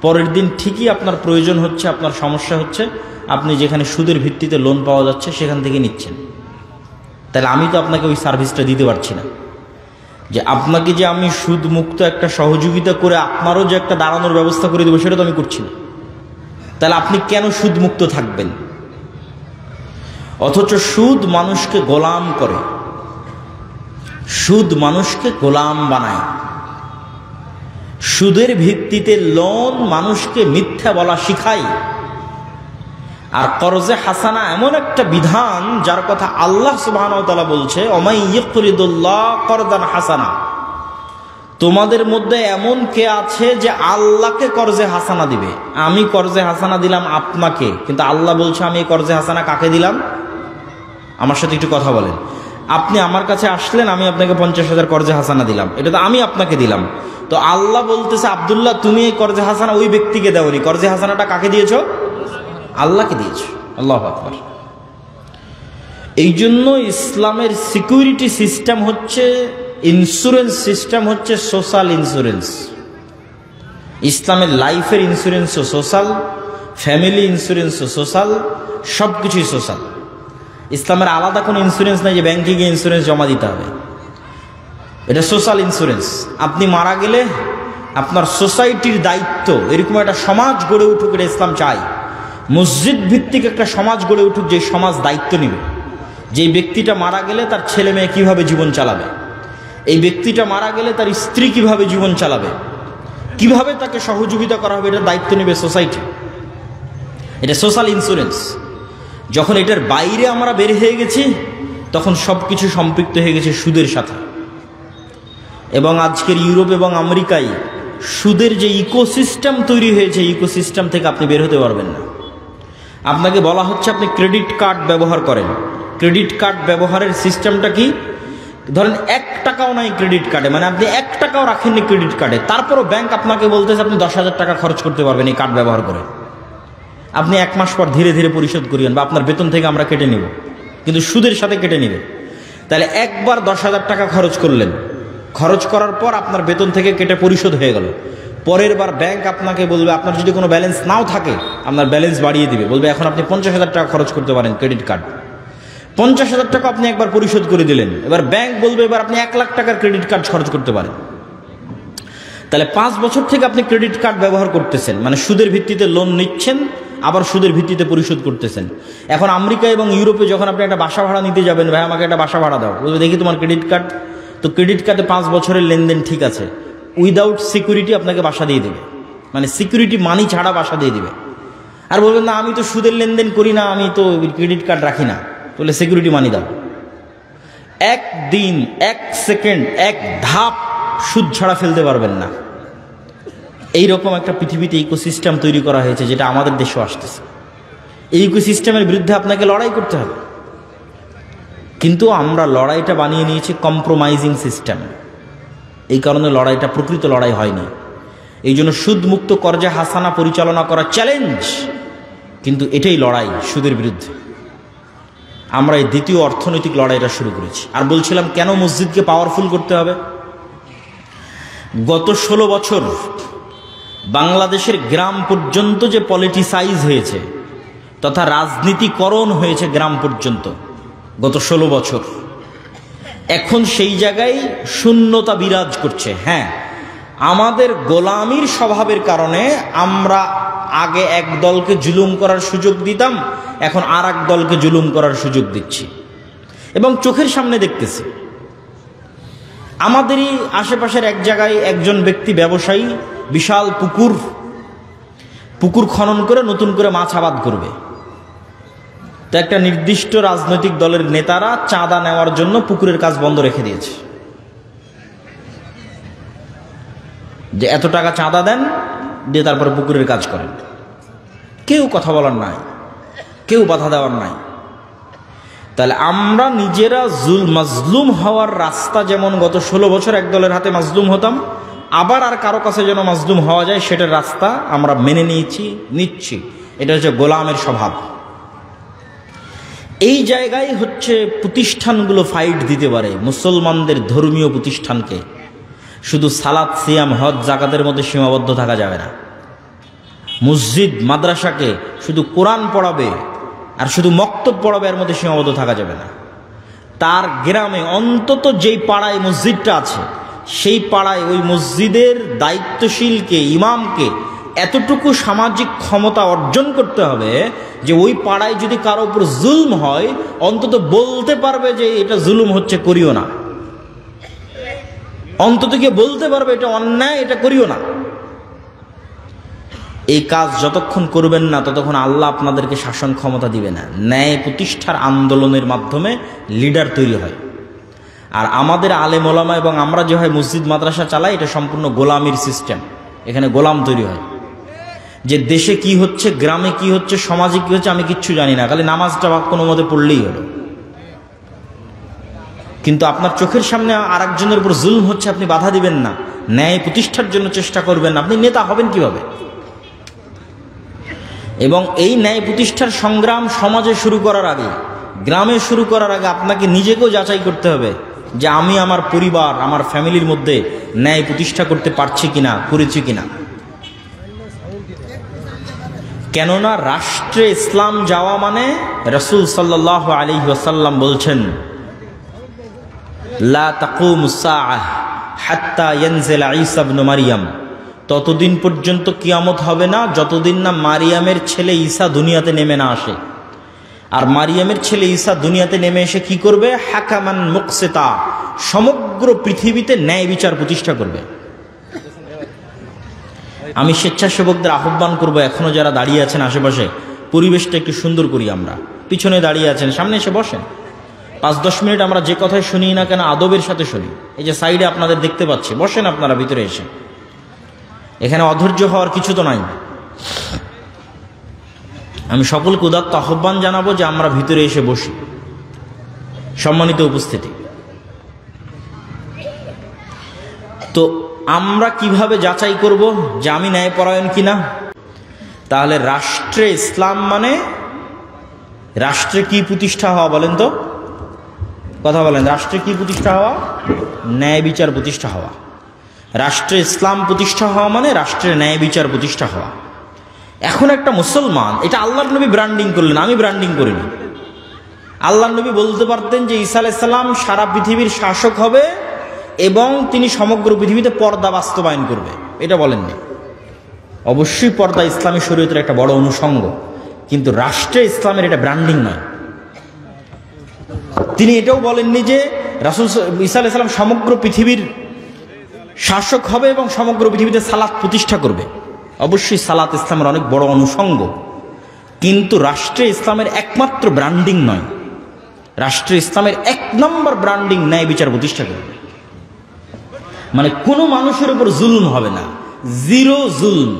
পরের দিন ঠিকই আপনার প্রয়োজন হচ্ছে, আপনার সমস্যা হচ্ছে, আপনি যেখানে সুদের ভিত্তিতে লোন পাওয়া যাচ্ছে সেখান থেকে নিচ্ছেন। তাহলে আমি তো আপনাকে ওই সার্ভিসটা দিতে পারছি না। যে আপনাকে যে আমি সুদ মুক্ত একটা সহযোগিতা করে আপনারও যে একটা দাঁড়ানোর ব্যবস্থা করে দেবো, সেটা তো আমি করছি না। তাহলে আপনি কেন সুদ মুক্ত থাকবেন? অথচ সুদ মানুষকে গোলাম করে, সুদ মানুষকে গোলাম বানায়, সুদের ভিত্তিতে লোন মানুষকে মিথ্যা বলা শিখায়। আর কর্জে হাসানা এমন একটা বিধান যার কথা আল্লাহ সুবহানাহু ওয়া তাআলা বলছে, ওমাই ইয়াকরিদুল্লাহ করদান হাসানা। তোমাদের মধ্যে এমন কে আছে যে আল্লাহকে কর্জে হাসানা দিবে? আমি কর্জে হাসানা দিলাম আপনাকে, কিন্তু আল্লাহ বলছে আমি এই কর্জে হাসানা কাকে দিলাম? আমার সাথে একটু কথা বলেন। আপনি আমার কাছে আসলেন, আমি আপনাকে 50,000 কর্জে হাসানা দিলাম, এটা তো আমি আপনাকে দিলাম। তো আল্লাহ বলতেছে, আব্দুল্লাহ তুমি এই কর্জে হাসানা ওই ব্যক্তিকে দেওনি, কর্জে হাসানাটা কাকে দিয়েছো? আল্লাহকে দিয়েছো। আল্লাহু আকবার। এই জন্য ইসলামের সিকিউরিটি সিস্টেম হচ্ছে, ইন্স্যুরেন্স সিস্টেম হচ্ছে সোশ্যাল ইন্স্যুরেন্স। ইসলামের লাইফের ইন্স্যুরেন্সও সোশ্যাল, ফ্যামিলি ইন্স্যুরেন্সও সোশ্যাল, সব কিছুই সোশ্যাল। ইসলামের আলাদা কোনো ইন্স্যুরেন্স নাই যে ব্যাংকে গিয়ে ইন্স্যুরেন্স জমা দিতে হবে, এটা সোশ্যাল ইন্স্যুরেন্স। আপনি মারা গেলে আপনার সোসাইটির দায়িত্ব, এরকম একটা সমাজ গড়ে উঠুক, এটা ইসলাম চাই। মসজিদ ভিত্তিক একটা সমাজ গড়ে উঠুক, যে সমাজ দায়িত্ব নেবে, যেই ব্যক্তিটা মারা গেলে তার ছেলে মেয়ে কীভাবে জীবন চালাবে, এই ব্যক্তিটা মারা গেলে তার স্ত্রী কিভাবে জীবন চালাবে, কিভাবে তাকে সহযোগিতা করা হবে, এটার দায়িত্ব নেবে সোসাইটি। এটা সোশ্যাল ইন্স্যুরেন্স। যখন এটার বাইরে আমরা বের হয়ে গেছি, তখন সব কিছু সম্পৃক্ত হয়ে গেছে সুদের সাথে। এবং আজকের ইউরোপ এবং আমেরিকায় সুদের যে ইকোসিস্টেম তৈরি হয়েছে, ইকোসিস্টেম থেকে আপনি বের হতে পারবেন না। আপনাকে বলা হচ্ছে আপনি ক্রেডিট কার্ড ব্যবহার করেন। ক্রেডিট কার্ড ব্যবহারের সিস্টেমটা কি? ধরেন 1 টাকাও নাই ক্রেডিট কার্ডে, মানে আপনি 1 টাকাও রাখেননি ক্রেডিট কার্ডে, তারপরও ব্যাংক আপনাকে বলতেছে আপনি 10,000 টাকা খরচ করতে পারবেন এই কার্ড ব্যবহার করে। আপনি 1 মাস পর ধীরে ধীরে পরিশোধ করিয়েন, বা আপনার বেতন থেকে আমরা কেটে নেব, কিন্তু সুদের সাথে কেটে নেবে। তাহলে একবার 10,000 টাকা খরচ করলেন, খরচ করার পর আপনার বেতন থেকে কেটে পরিশোধ হয়ে গেল। পরের বার ব্যাংক আপনাকে বলবে, আপনার যদি কোনো ব্যালেন্স নাও থাকে আপনার ব্যালেন্স বাড়িয়ে দিবে, বলবে এখন আপনি 50,000 টাকা খরচ করতে পারেন ক্রেডিট কার্ড। 50,000 টাকা আপনি একবার পরিশোধ করে দিলেন, এবার ব্যাংক বলবে এবার আপনি 1 লাখ টাকার ক্রেডিট কার্ড খরচ করতে পারেন। তাহলে 5 বছর থেকে আপনি ক্রেডিট কার্ড ব্যবহার করতেছেন, মানে সুদের ভিত্তিতে লোন নিচ্ছেন, আবার সুদের ভিত্তিতে পরিশোধ করতেছেন। এখন আমেরিকা এবং ইউরোপে যখন আপনি একটা বাসা ভাড়া নিতে যাবেন, ভাই আমাকে একটা বাসা ভাড়া দাও, বলবে দেখি তোমার ক্রেডিট কার্ড, তো ক্রেডিট কার্ডে 5 বছরের লেনদেন ঠিক আছে, উইদাউট সিকিউরিটি আপনাকে বাসা দিয়ে দেবে। মানে সিকিউরিটি মানি ছাড়া বাসা দিয়ে দিবে। আর বলবেন না আমি তো সুদের লেনদেন করি না, আমি তো ক্রেডিট কার্ড রাখি না, বলে সিকিউরিটি মানি দাও। একদিন, এক সেকেন্ড, এক ধাপ সুদ ছাড়া ফেলতে পারবেন না। এইরকম একটা পৃথিবীতে ইকোসিস্টেম তৈরি করা হয়েছে, যেটা আমাদের দেশেও আসতেছে। এই ইকোসিস্টেমের বিরুদ্ধে আপনাকে লড়াই করতে হবে, কিন্তু আমরা লড়াইটা বানিয়ে নিয়েছি কম্প্রোমাইজিং সিস্টেম। এই কারণে লড়াইটা প্রকৃত লড়াই হয়নি। এই জন্য সুদমুক্ত কর্জা হাসানা পরিচালনা করা চ্যালেঞ্জ, কিন্তু এটাই লড়াই সুদের বিরুদ্ধে। আমরা এই দ্বিতীয় অর্থনৈতিক লড়াইটা শুরু করেছি। আর বলছিলাম কেন মসজিদকে পাওয়ারফুল করতে হবে। গত 16 বছর বাংলাদেশের গ্রাম পর্যন্ত যে পলিটিসাইজ হয়েছে তথা রাজনীতিকরণ হয়েছে গ্রাম পর্যন্ত গত 16 বছর, এখন সেই জায়গায় শূন্যতা বিরাজ করছে। হ্যাঁ, আমাদের গোলামির স্বভাবের কারণে আমরা আগে এক দলকে জুলুম করার সুযোগ দিতাম, এখন আর এক দলকে জুলুম করার সুযোগ দিচ্ছি, এবং চোখের সামনে দেখতেছি। আমাদেরই আশেপাশের এক জায়গায় একজন ব্যক্তি ব্যবসায়ী বিশাল পুকুর খনন করে নতুন করে মাছ আবাদ করবে। তো একটা নির্দিষ্ট রাজনৈতিক দলের নেতারা চাঁদা নেওয়ার জন্য পুকুরের কাজ বন্ধ রেখে দিয়েছে, যে এত টাকা চাঁদা দেন, দিয়ে তারপরে পুকুরের কাজ করেন। কেউ কথা বলার নাই, কেউ বাধা দেওয়ার নাই। তাহলে আমরা নিজেরা মাজলুম হওয়ার রাস্তা, যেমন গত 16 বছর এক দলের হাতে মাজলুম হতাম, আবার আর কারো কাছে যেন মাজলুম হওয়া যায় সেটার রাস্তা আমরা মেনে নিচ্ছি। এটা হচ্ছে গোলামের স্বভাব। এই জায়গায় হচ্ছে প্রতিষ্ঠানগুলো ফাইট দিতে পারে মুসলমানদের ধর্মীয় প্রতিষ্ঠানকে। শুধু সালাত, সিয়াম, হজ, যাকাতের মধ্যে সীমাবদ্ধ থাকা যাবে না। মসজিদ, মাদ্রাসাকে শুধু কোরআন পড়াবে আর শুধু মক্তব পড়াবে, এর মধ্যে সীমাবদ্ধ থাকা যাবে না। তার গ্রামে অন্তত যেই পাড়ায় মসজিদটা আছে, সেই পাড়ায় ওই মসজিদের দায়িত্বশীলকে, ইমামকে এতটুকু সামাজিক ক্ষমতা অর্জন করতে হবে যে ওই পাড়ায় যদি কারো উপর জুলম হয়, অন্তত বলতে পারবে যে এটা জুলুম হচ্ছে, করিও না। অন্তত গিয়ে বলতে পারবে এটা অন্যায়, এটা করিও না। এই কাজ যতক্ষণ করবেন না, ততক্ষণ আল্লাহ আপনাদেরকে শাসন ক্ষমতা দিবে না। ন্যায় প্রতিষ্ঠার আন্দোলনের মাধ্যমে লিডার তৈরি হয়। আর আমাদের আলেম ওলামা এবং আমরা যে হয় মসজিদ মাদ্রাসা চালাই, এটা সম্পূর্ণ গোলামির সিস্টেম। এখানে গোলাম তৈরি হয়, যে দেশে কি হচ্ছে, গ্রামে কি হচ্ছে, সমাজে কি হচ্ছে আমি কিচ্ছু জানি না, খালি নামাজটা কোনো মতে পড়লেই হলো। কিন্তু আপনার চোখের সামনে আরেকজনের উপর জুলম হচ্ছে, আপনি বাধা দিবেন না, ন্যায় প্রতিষ্ঠার জন্য চেষ্টা করবেন না, আপনি নেতা হবেন কিভাবে? এবং এই ন্যায় প্রতিষ্ঠার সংগ্রাম সমাজে শুরু করার আগে, গ্রামে শুরু করার আগে আপনাকে নিজেকেও যাচাই করতে হবে যে আমি আমার পরিবার, আমার ফ্যামিলির মধ্যে ন্যায় প্রতিষ্ঠা করতে পারছি কিনা, করেছি কিনা। কেননা রাষ্ট্রে ইসলাম যাওয়া মানে রাসূল সাল্লাল্লাহু আলাইহি ওয়াসাল্লাম বলছেন, লা তাকুমুস সাআহ হাত্তা ইয়ানজিলা ঈসা ইবনে মারইয়াম, ততদিন পর্যন্ত কিয়ামত হবে না যতদিন না মারিয়ামের ছেলে ঈসা দুনিয়াতে নেমে না আসে। আর মারিয়ামের ছেলে ঈসা দুনিয়াতে নেমে এসে কি করবে? হাকামান মুকসিতা, সমগ্র পৃথিবীতে ন্যায় বিচার প্রতিষ্ঠা করবে। আমি স্বেচ্ছাসেবকদের আহ্বান করব, এখনো যারা দাঁড়িয়ে আছেন আশেপাশে, পরিবেশটা একটু সুন্দর করি। আমরা পিছনে দাঁড়িয়ে আছেন, সামনে এসে বসেন। 5-10 মিনিট আমরা যে কথাই শুনি না কেন আদবের সাথে শুনি। এই যে সাইডে আপনাদের দেখতে পাচ্ছি, বসেন আপনারা ভিতরে এসে। এখানে অধৈর্য হওয়ার কিছু তো নাই। আমি সকলকে উদাত্ত আহ্বান জানাবো যে আমরা ভিতরে এসে বসি। সম্মানিত উপস্থিতি, তো আমরা কিভাবে যাচাই করব যে আমি ন্যায়পরায়ণ কিনা? তাহলে রাষ্ট্রে ইসলাম মানে রাষ্ট্রে কি প্রতিষ্ঠা হওয়া? বলেন তো, কথা বলেন। রাষ্ট্রে কি প্রতিষ্ঠা হওয়া? ন্যায় বিচার প্রতিষ্ঠা হওয়া। রাষ্ট্রে ইসলাম প্রতিষ্ঠা হওয়া মানে রাষ্ট্রে ন্যায় বিচার প্রতিষ্ঠা হওয়া। এখন একটা মুসলমান, এটা আল্লাহর নবী ব্র্যান্ডিং করলেন, আমি ব্র্যান্ডিং করিনি। আল্লাহর নবী বলতে পারতেন যে ঈসা আলাইহিস সালাম সারা পৃথিবীর শাসক হবে এবং তিনি সমগ্র পৃথিবীতে পর্দা বাস্তবায়ন করবে, এটা বলেননি। অবশ্যই পর্দা ইসলামী শরীয়তের একটা বড় অনুষঙ্গ, কিন্তু রাষ্ট্রে ইসলামের এটা ব্র্যান্ডিং নয়। তিনি এটাও বলেননি যে রাসূল ঈসা আলাইহিস সালাম সমগ্র পৃথিবীর শাসক হবে এবং সমগ্র পৃথিবীতে সালাত প্রতিষ্ঠা করবে। অবশ্যই সালাত ইসলামের অনেক বড় অনুষঙ্গ, কিন্তু রাষ্ট্রে ইসলামের একমাত্র ব্র্যান্ডিং নয়। রাষ্ট্রে ইসলামের 1 নম্বর ব্র্যান্ডিং ন্যায় বিচার প্রতিষ্ঠা করবে। মানে কোনো মানুষের উপর জুলুম হবে না, জিরো জুলুম,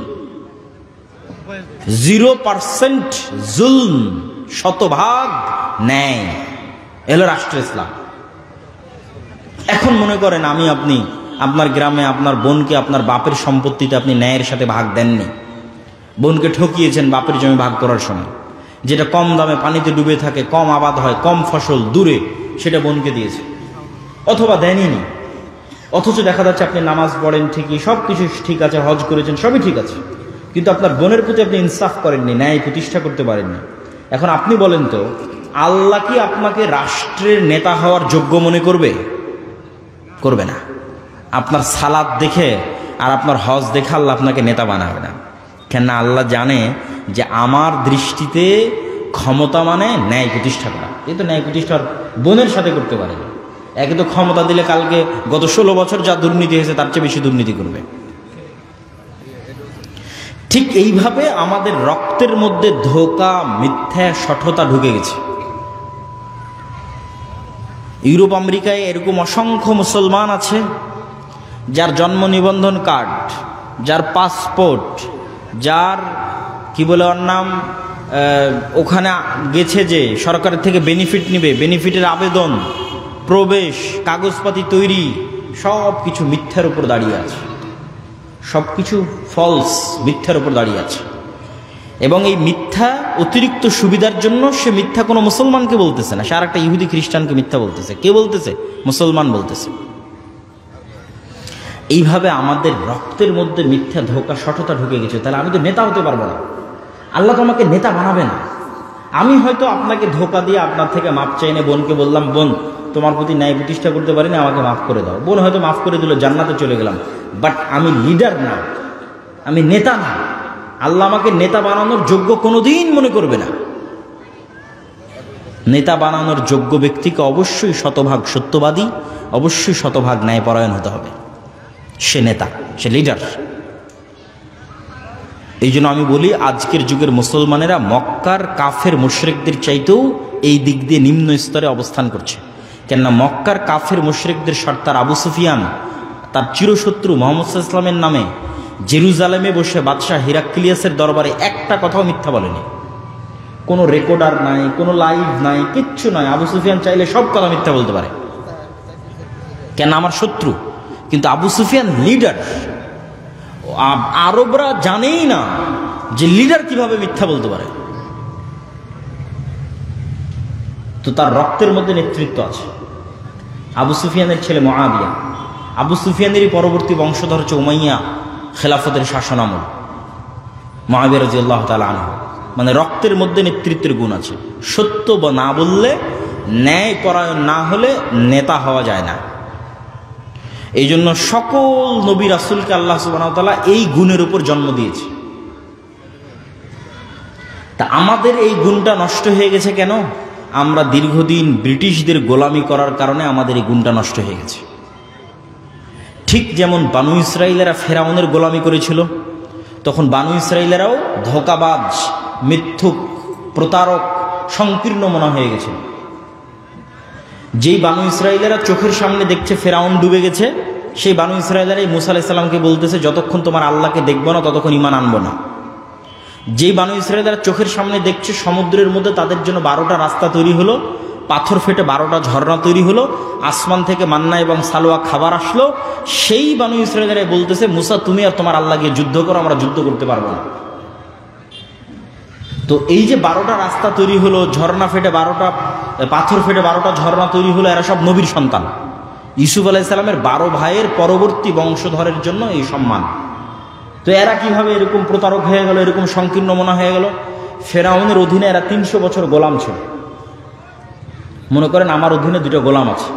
0% জুলুম, শতভাগ ন্যায়, এলো রাষ্ট্র ইসলাম। এখন মনে করেন আমি আপনি আপনার গ্রামে আপনার বোনকে আপনার বাপের সম্পত্তিতে আপনি ন্যায়ের সাথে ভাগ দেননি, বোনকে ঠকিয়েছেন বাপের জমি ভাগ করার সময়, যেটা কম দামে পানিতে ডুবে থাকে, কম আবাদ হয়, কম ফসল, দূরে, সেটা বোনকে দিয়েছে, অথবা দেনইনি। অথচ দেখা যাচ্ছে আপনি নামাজ পড়েন ঠিকই, সব কিছু ঠিক আছে, হজ করেছেন, সবই ঠিক আছে, কিন্তু আপনার বোনের প্রতি আপনি ইনসাফ করেননি, ন্যায় প্রতিষ্ঠা করতে পারেননি। এখন আপনি বলেন তো, আল্লাহ কি আপনাকে রাষ্ট্রের নেতা হওয়ার যোগ্য মনে করবে? করবে না। আপনার সালাত দেখে আর আপনার হজ দেখে আল্লাহ আপনাকে নেতা বানাবে না। কেন? আল্লাহ জানে যে আমার দৃষ্টিতে ক্ষমতা মানে ন্যায় প্রতিষ্ঠা করা। এই তো ন্যায় প্রতিষ্ঠার বোনের সাথে করতে পারে। একে তো ক্ষমতা দিলে কালকে গত 16 বছর যা দুর্নীতি হয়েছে তার চেয়ে বেশি দুর্নীতি করবে। ঠিক এইভাবে আমাদের রক্তের মধ্যে ধোঁকা, মিথ্যা, শঠতা ঢুকে গেছে। ইউরোপ আমেরিকায় এরকম অসংখ্য মুসলমান আছে যার জন্ম নিবন্ধন কার্ড, যার পাসপোর্ট, যার কি বলে ওর নাম, ওখানে গেছে যে সরকারের থেকে বেনিফিট নিবে, বেনিফিটের আবেদন, প্রবেশ, কাগজপাতি তৈরি, সব কিছু মিথ্যার উপর দাঁড়িয়ে আছে, সব কিছু ফলস, মিথ্যার উপর দাঁড়িয়ে আছে। এবং এই মিথ্যা অতিরিক্ত সুবিধার জন্য সে মিথ্যা কোনো মুসলমানকে বলতেছে না, সে আর একটা ইহুদি খ্রিস্টানকে মিথ্যা বলতেছে। কে বলতেছে? মুসলমান বলতেছে। এইভাবে আমাদের রক্তের মধ্যে মিথ্যা, ধোঁকা, শঠতা ঢুকে গেছে। তাহলে আমি তো নেতা হতে পারবো না, আল্লাহ তো আমাকে নেতা বানাবে না। আমি হয়তো আপনাকে ধোঁকা দিয়ে আপনার থেকে মাপ চাইনে বোনকে বললাম, বোন তোমার প্রতি ন্যায় প্রতিষ্ঠা করতে পারিনি, আমাকে মাফ করে দাও। বোন হয়তো মাফ করে দিল, জান্নাতে চলে গেলাম। বাট আমি লিডার না, আমি নেতা না। আল্লাহ আমাকে নেতা বানানোর যোগ্য কোনোদিন মনে করবে না। নেতা বানানোর যোগ্য ব্যক্তিকে অবশ্যই শতভাগ সত্যবাদী, অবশ্যই শতভাগ ন্যায়পরায়ণ হতে হবে। সে নেতা, সে লিডার। এই জন্য আমি বলি, আজকের যুগের মুসলমানেরা মক্কার কাফের মুশরিকদের চাইতেও এই দিক দিয়ে নিম্ন স্তরে অবস্থান করছে। কেননা মক্কার কাফের মুশরিকদের সর্দার আবু সুফিয়ান তার চিরশত্রু মুহাম্মদ সাল্লাল্লাহু আলাইহি ওয়াসাল্লামের নামে জেরুজালেমে বসে বাদশাহ হিরাক্লিয়াসের দরবারে একটা কথাও মিথ্যা বলেনি। কোনো রেকর্ডার নাই, কোনো লাইভ নাই, কিচ্ছু নাই। আবু সুফিয়ান চাইলে সব কথা মিথ্যা বলতে পারে, কেন? আমার শত্রু। কিন্তু আবু সুফিয়ান লিডার। আরবরা জানেই না যে লিডার কিভাবে মিথ্যা বলতে পারে। তো তার রক্তের মধ্যে নেতৃত্ব আছে। আবু সুফিয়ানের ছেলে মুআবিয়া, আবু সুফিয়ানেরই পরবর্তী বংশধর হচ্ছে উমাইয়া খেলাফতের শাসনামল, মুআবিয়া রাদিয়াল্লাহু তাআলা আনহু। মানে রক্তের মধ্যে নেতৃত্বের গুণ আছে। সত্য না বললে, ন্যায় পরায়ণ না হলে নেতা হওয়া যায় না। এই জন্য সকল নবী রাসূলকে আল্লাহ সুবহানাহু ওয়া তাআলা এই গুণের উপর জন্ম দিয়েছে। তা আমাদের এই গুণটা নষ্ট হয়ে গেছে কেন? আমরা দীর্ঘদিন ব্রিটিশদের গোলামি করার কারণে আমাদের এই গুণটা নষ্ট হয়ে গেছে। ঠিক যেমন বানু ইসরাইলেরা ফেরাউনের গোলামি করেছিল, তখন বানু ইসরাইলেরাও ধোঁকাবাজ, মিথ্যুক, প্রতারক, সংকীর্ণ মনা হয়ে গেছিল। যেই বানু ইসরাইলেরা চোখের সামনে দেখছে ফেরাউন ডুবে গেছে, সেই বানু ইসরাইলেরাই মুসা আলাইহিস সালামকে বলতেছে, যতক্ষণ তোমার আল্লাহকে দেখবো না ততক্ষণ ঈমান আনবো না। যেই বানু ইসরাইলেরা চোখের সামনে দেখছে সমুদ্রের মধ্যে তাদের জন্য 12টা রাস্তা তৈরি হলো, পাথর ফেটে 12টা ঝর্ণা তৈরি হলো, আসমান থেকে মান্না এবং সালোয়া খাবার আসলো, সেই বানু ইসরাইলেরাই বলতেছে, মুসা তুমি আর তোমার আল্লাহ গিয়ে যুদ্ধ করো, আমরা যুদ্ধ করতে পারবো না। তো এই যে 12টা রাস্তা তৈরি হলো, ঝর্ণা ফেটে 12টা, পাথর ফেটে 12টা ঝর্ণা তৈরি হলো, এরা সব নবীর সন্তান। ইউসুফ আলাইহিস সালামের 12 ভাইয়ের পরবর্তী বংশধরের জন্য এই সম্মান। তো এরা কিভাবে এরকম প্রতারক হয়ে গেল, এরকম সংকীর্ণ মনা হয়ে গেল? ফেরাউনের অধীনে এরা 300 বছর গোলাম ছিল। মনে করেন আমার অধীনে 2টা গোলাম আছে,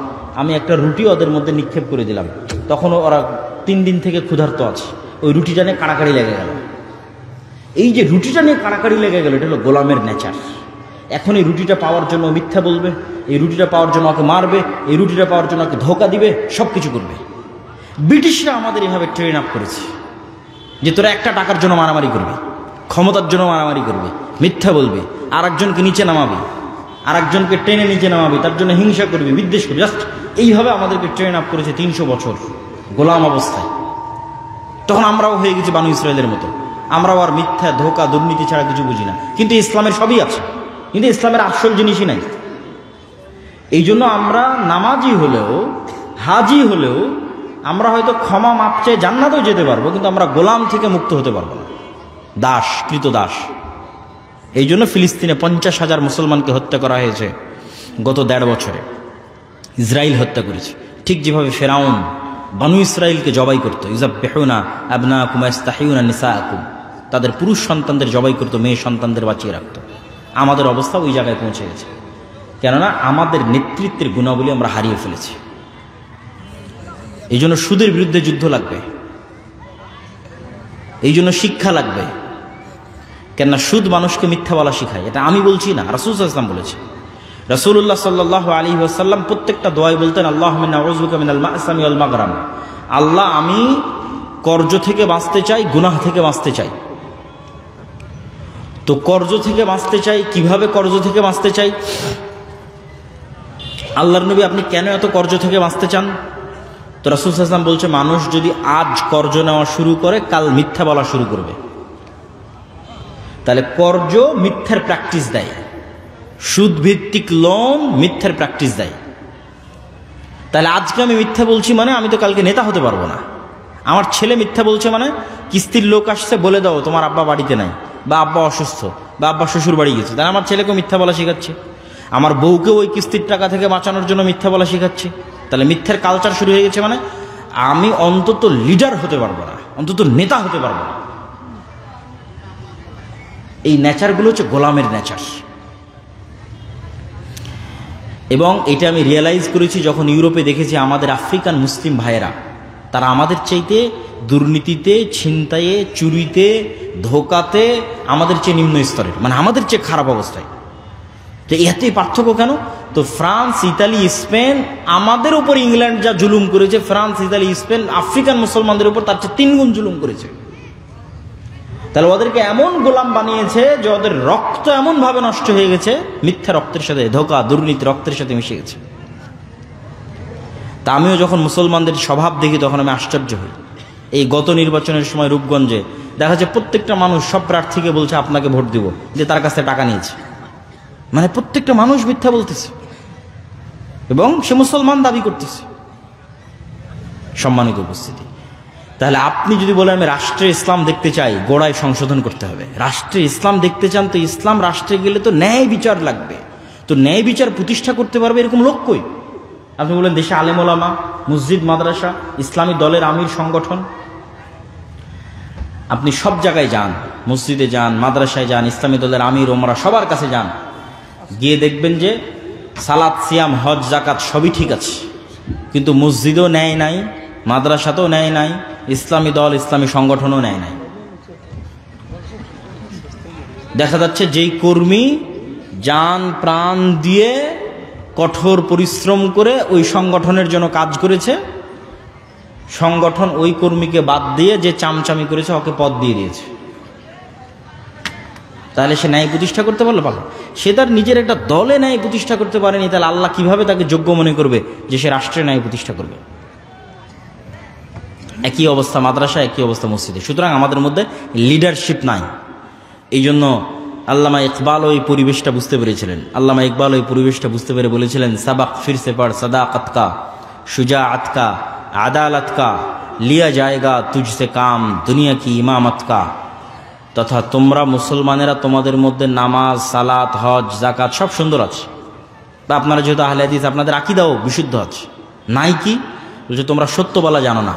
আমি একটা রুটি ওদের মধ্যে নিক্ষেপ করে দিলাম, তখন ওরা 3 দিন থেকে ক্ষুধার্ত আছে, ওই রুটিটা নিয়ে কাড়াকাড়ি লেগে গেল। এই যে রুটিটা নিয়ে কাড়াকাড়ি লেগে গেল, এটা হলো গোলামের নেচার। এখন এই রুটিটা পাওয়ার জন্য মিথ্যা বলবে, এই রুটিটা পাওয়ার জন্য ওকে মারবে, এই রুটিটা পাওয়ার জন্য ওকে ধোঁকা দিবে, সব কিছু করবে। ব্রিটিশরা আমাদের এভাবে ট্রেন আপ করেছে। যে তোরা একটা টাকার জন্য মারামারি করবি, ক্ষমতার জন্য মারামারি করবি, মিথ্যা বলবি, আর একজনকে নিচে নামাবি, আর একজনকে টেনে নিচে নামাবি, তার জন্য হিংসা করবি, বিদ্বেষ করবি। জাস্ট এইভাবে আমাদেরকে ট্রেন আপ করেছে 300 বছর গোলাম অবস্থায়। তখন আমরাও হয়ে গেছি বানু ইসরায়েলের মতো, আমরাও আর মিথ্যা, ধোঁকা, দুর্নীতি ছাড়া কিছু বুঝি না। কিন্তু ইসলামের সবই আছে, কিন্তু ইসলামের আসল জিনিসই নাই। এই জন্য আমরা নামাজি হলেও, হাজি হলেও, আমরা হয়তো ক্ষমা মাপ চেয়ে জান্নাতেও যেতে পারবো, কিন্তু আমরা গোলাম থেকে মুক্ত হতে পারবো না, দাস, কৃত দাস। এই জন্য ফিলিস্তিনে 50,000 মুসলমানকে হত্যা করা হয়েছে গত 1.5 বছরে। ইসরায়েল হত্যা করেছে, ঠিক যেভাবে ফেরাউন বানু ইসরায়েলকে জবাই করতো। ইউযাব্বিহুনা আবনাকুম ওয়া ইস্তাহিউনা নিসাআকুম, তাদের পুরুষ সন্তানদের জবাই করতো, মেয়ে সন্তানদের বাঁচিয়ে রাখতো। আমাদের অবস্থা ওই জায়গায় পৌঁছে গেছে, কেননা আমাদের নেতৃত্বের গুণাবলী আমরা হারিয়ে ফেলেছি। এই জন্য সুদের বিরুদ্ধে যুদ্ধ লাগবে, এই জন্য শিক্ষা লাগবে। কেননা সুদ মানুষকে মিথ্যা বলা শিখায়। এটা আমি বলছি না, রাসূল সাল্লাল্লাহু আলাইহি ওয়াসাল্লাম বলেছে। রাসূলুল্লাহ সাল্লাল্লাহু আলাইহি ওয়াসাল্লাম প্রত্যেকটা দোয়ায় বলতেন, আল্লাহুম্মা ইন্নী আউযু বিকা মিনাল মা'সামি ওয়াল মাগরাম। আল্লাহ, আমি কর্জ থেকে বাঁচতে চাই, গুনাহ থেকে বাঁচতে চাই। তো কর্জ থেকে বাঁচতে চাই, কিভাবে কর্জ থেকে বাঁচতে চাই? আল্লাহর নবী, আপনি কেন এত কর্জ থেকে বাঁচতে চান? তো রাসূল সাল্লাল্লাহু আলাইহি ওয়াসাল্লাম বলছে, মানুষ যদি আজ কর্জ নেওয়া শুরু করে, কাল মিথ্যা বলা শুরু করবে। তাহলে কর্জ মিথ্যার প্র্যাকটিস দেয়, সুদ ভিত্তিক লোন মিথ্যার প্র্যাকটিস দেয়। তাহলে আজকে আমি মিথ্যা বলছি মানে আমি তো কালকে নেতা হতে পারবো না। আমার ছেলে মিথ্যা বলছে মানে কিস্তির লোক আসছে, বলে দাও তোমার আব্বা বাড়িতে নাই, বা আব্বা অসুস্থ, বা আব্বা শ্বশুর বাড়ি গেছে, তাহলে আমার ছেলেকেও মিথ্যা বলা শেখাচ্ছে। আমার বউকেও ওই কিস্তির টাকা থেকে বাঁচানোর জন্য মিথ্যা বলা শেখাচ্ছে। তাহলে মিথ্যার কালচার শুরু হয়ে গেছে, মানে আমি অন্তত লিডার হতে পারবো না, অন্তত নেতা হতে পারবো না। এই নেচারগুলো হচ্ছে গোলামের নেচার। এবং এটা আমি রিয়েলাইজ করেছি যখন ইউরোপে দেখেছি আমাদের আফ্রিকান মুসলিম ভাইয়েরা, তারা আমাদের চাইতে দুর্নীতিতে, ছিনতাইয়ে, চুরিতে, ধোকাতে আমাদের চেয়ে নিম্ন স্তরের, মানে আমাদের চেয়ে খারাপ অবস্থায়। তো এতেই পার্থক্য কেন? তো ফ্রান্স, ইতালি, স্পেন আমাদের উপর ইংল্যান্ড যা জুলুম করেছে, ফ্রান্স, ইতালি, স্পেন আফ্রিকান মুসলমানদের উপর তার চেয়ে 3 গুণ জুলুম করেছে। তাহলে ওদেরকে এমন গোলাম বানিয়েছে যে ওদের রক্ত এমনভাবে নষ্ট হয়ে গেছে, মিথ্যা রক্তের সাথে, ধোঁকা, দুর্নীতি রক্তের সাথে মিশে গেছে। তা আমিও যখন মুসলমানদের স্বভাব দেখি তখন আমি আশ্চর্য হই। এই গত নির্বাচনের সময় রূপগঞ্জে দেখা যায় প্রত্যেকটা মানুষ সব প্রার্থীকে বলছে আপনাকে ভোট দিব, যে তার কাছ থেকে টাকা নিয়েছে। মানে প্রত্যেকটা মানুষ মিথ্যা বলতেছে এবং সে মুসলমান দাবি করতেছে। সম্মানিত উপস্থিতি, তাহলে আপনি যদি বলেন আমি রাষ্ট্রে ইসলাম দেখতে চাই, গোড়ায় সংশোধন করতে হবে। রাষ্ট্রে ইসলাম দেখতে চান, তো ইসলাম রাষ্ট্রে গেলে তো ন্যায় বিচার লাগবে। তো ন্যায় বিচার প্রতিষ্ঠা করতে পারবে এরকম লোক কই? আপনি বলেন দেশে আলেম ওলামা, মসজিদ, মাদ্রাসা, ইসলামী দলের আমির, সংগঠন। আপনি সব জায়গায় যান, মসজিদে যান, মাদ্রাসায় যান, ইসলামী দলের আমির, ওমরা সবার কাছে যান, গিয়ে দেখবেন যে সালাত, সিয়াম, হজ, যাকাত সবই ঠিক আছে, কিন্তু মসজিদও ন্যায় নাই, মাদ্রাসাতেও ন্যায় নাই, ইসলামী দল, ইসলামী সংগঠনও ন্যায় নাই। দেখা যাচ্ছে যেই কর্মী জান প্রাণ দিয়ে কঠোর পরিশ্রম করে ওই সংগঠনের জন্য কাজ করেছে, সংগঠন ওই কর্মীকে বাদ দিয়ে যে চামচামি করেছে ওকে পদ দিয়ে দিয়েছে। তাহলে সে ন্যায় প্রতিষ্ঠা করতে পারলো? পারলো। সে তার নিজের একটা দলে ন্যায় প্রতিষ্ঠা করতে পারেনি, তাহলে আল্লাহ কিভাবে তাকে যোগ্য মনে করবে যে সে রাষ্ট্রে ন্যায় প্রতিষ্ঠা করবে? একই অবস্থা মাদ্রাসা, একই অবস্থা মসজিদে। সুতরাং আমাদের মধ্যে লিডারশিপ নাই। এই জন্য আল্লামা ইকবাল ওই পরিবেশটা বুঝতে পেরেছিলেন। আল্লামা ইকবাল ওই পরিবেশটা বুঝতে পেরে বলেছিলেন, সাবাক ফিরসে পড় সাদাকাত কা, শুজাআত কা, আদালত কা, লিয়া জায়েগা তুঝসে কাম, দুনিয়া কি ইমামত কা। তথা তোমরা মুসলমানেরা, তোমাদের মধ্যে নামাজ, সালাত, হজ, যাকাত সব সুন্দর আছে, বা আপনারা যেহেতু আহলে হাদিস আপনাদের আকীদাও বিশুদ্ধ আছে, নাই কি বলছে তোমরা সত্য বলা জানো না।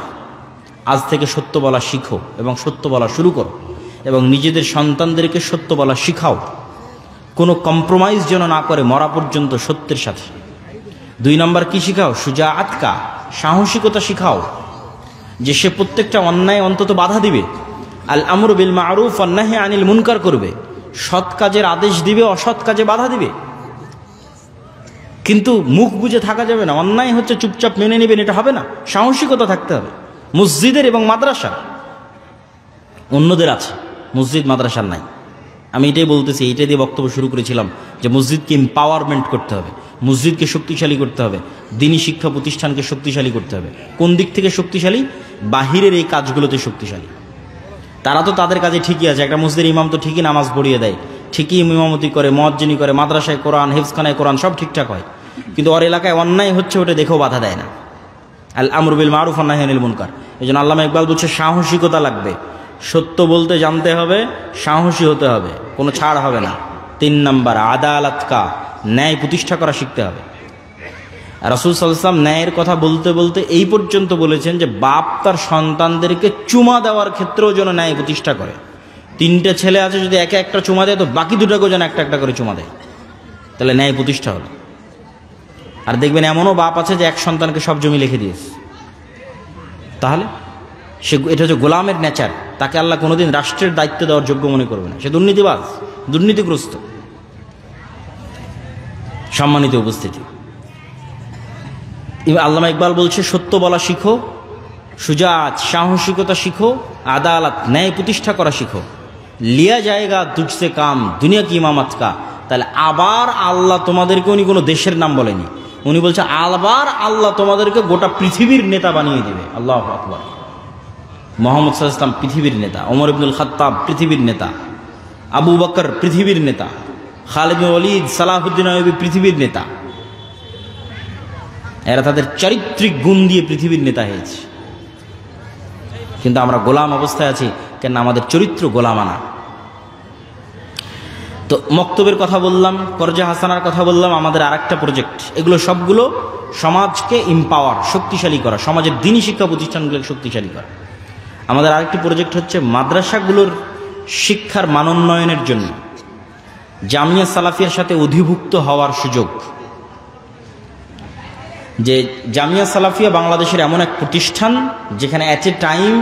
আজ থেকে সত্য বলা শিখো এবং সত্য বলা শুরু করো, এবং নিজেদের সন্তানদেরকে সত্য বলা শিখাও। কোনো কম্প্রোমাইজ যেন না করে মরা পর্যন্ত সত্যের সাথে। 2 নম্বর কি শিখাও? শুজাআত কা, সাহসিকতা শিখাও, যে সে প্রত্যেকটা অন্যায় অন্তত বাধা দিবে। আল আমরু বিল মারুফ ওয়ান নাহি আনিল মুনকার করবে, সৎ কাজের আদেশ দিবে, অসৎ কাজে বাধা দিবে। কিন্তু মুখ বুজে থাকা যাবে না, অন্যায় হচ্ছে চুপচাপ মেনে নেবেন এটা হবে না, সাহসিকতা থাকতে হবে। মসজিদের এবং মাদ্রাসা অন্যদের আছে, মসজিদ মাদ্রাসার নাই। আমি এটাই বলতেছি, এইটাই দিয়ে বক্তব্য শুরু করেছিলাম যে মসজিদকে এম্পাওয়ারমেন্ট করতে হবে, মসজিদকে শক্তিশালী করতে হবে, দ্বীনি শিক্ষা প্রতিষ্ঠানকে শক্তিশালী করতে হবে। কোন দিক থেকে শক্তিশালী? বাহিরের এই কাজগুলোতে শক্তিশালী। তারা তো তাদের কাজে ঠিকই আছে, একটা মসজিদের ইমাম তো ঠিকই নামাজ পড়িয়ে দেয়, ঠিকই ইমামতি করে, মুয়াজ্জিনি করে, মাদ্রাসায় কোরআন, হেফজখানায় কোরআন সব ঠিকঠাক হয়, কিন্তু ওর এলাকায় অন্যায় হচ্ছে ওটা দেখেও বাধা দেয় না। আল আমরু বিল মারুফ ওয়ান নাহয়ু আনিল মুনকার। এই জন্য আল্লামা ইকবাল বলছে সাহসিকতা লাগবে, সত্য বলতে জানতে হবে, সাহসী হতে হবে, কোনো ছাড় হবে না। 3 নাম্বার আদালত কা, ন্যায় প্রতিষ্ঠা করা শিখতে হবে। রাসূল সাল্লাল্লাহু আলাইহি ওয়াসাল্লাম ন্যায়ের কথা বলতে বলতে এই পর্যন্ত বলেছেন যে বাপ তার সন্তানদেরকে চুমা দেওয়ার ক্ষেত্রেও যেন ন্যায় প্রতিষ্ঠা করে। 3টে ছেলে আছে, যদি একে একটা চুমা দেয় তো বাকি 2টাকেও যেন একটা একটা করে চুমা দেয়, তাহলে ন্যায় প্রতিষ্ঠা হলো। আর দেখবেন এমনও বাপ আছে যে এক সন্তানকে সব জমি লিখে দিয়েছে, তাহলে সে, এটা হচ্ছে গোলামের নেচার, তাকে আল্লাহ কোনোদিন রাষ্ট্রের দায়িত্ব দেওয়ার যোগ্য মনে করবে না, সে দুর্নীতিবাজ, দুর্নীতিগ্রস্ত। সম্মানিত উপস্থিতি, আল্লামা ইকবাল বলছে সত্য বলা শিখো, সুজাত সাহসিকতা শিখো, আদালত ন্যায় প্রতিষ্ঠা করা শিখো। লিয়া জায়গা তুঝসে কাম দুনিয়া কি ইমামত কা। তাহলে আবার আল্লাহ তোমাদেরকে, উনি কোনো দেশের নাম বলেনি, উনি বলছে আবার আল্লাহ তোমাদেরকে গোটা পৃথিবীর নেতা বানিয়ে দিবে। আল্লাহু আকবার। মুহাম্মদ সাল্লাল্লাহু আলাইহি ওয়াসাল্লাম পৃথিবীর নেতা, ওমর ইবনুল খাত্তাব পৃথিবীর নেতা, আবু বকর পৃথিবীর নেতা, খালিদ বিন ওয়ালিদ, সালাহুদ্দিন আইয়ুবী পৃথিবীর নেতা। এরা তাদের চারিত্রিক গুণ দিয়ে পৃথিবীর নেতা হয়েছে, কিন্তু আমরা গোলাম অবস্থায় আছি কেন? আমাদের চরিত্র গোলামানা। তো মক্তবের কথা বললাম, করজা হাসানার কথা বললাম, আমাদের আরেকটা প্রজেক্ট, এগুলো সবগুলো সমাজকে এম্পাওয়ার, শক্তিশালী করা, সমাজের দ্বীনি শিক্ষা প্রতিষ্ঠানগুলোকে শক্তিশালী করা। আমাদের আরেকটি প্রজেক্ট হচ্ছে মাদ্রাসাগুলোর শিক্ষার মানোন্নয়নের জন্য জামিয়া সালাফিয়ার সাথে অধিভুক্ত হওয়ার সুযোগ। যে জামিয়া সালাফিয়া বাংলাদেশের এমন এক প্রতিষ্ঠান যেখানে অ্যাট এ টাইম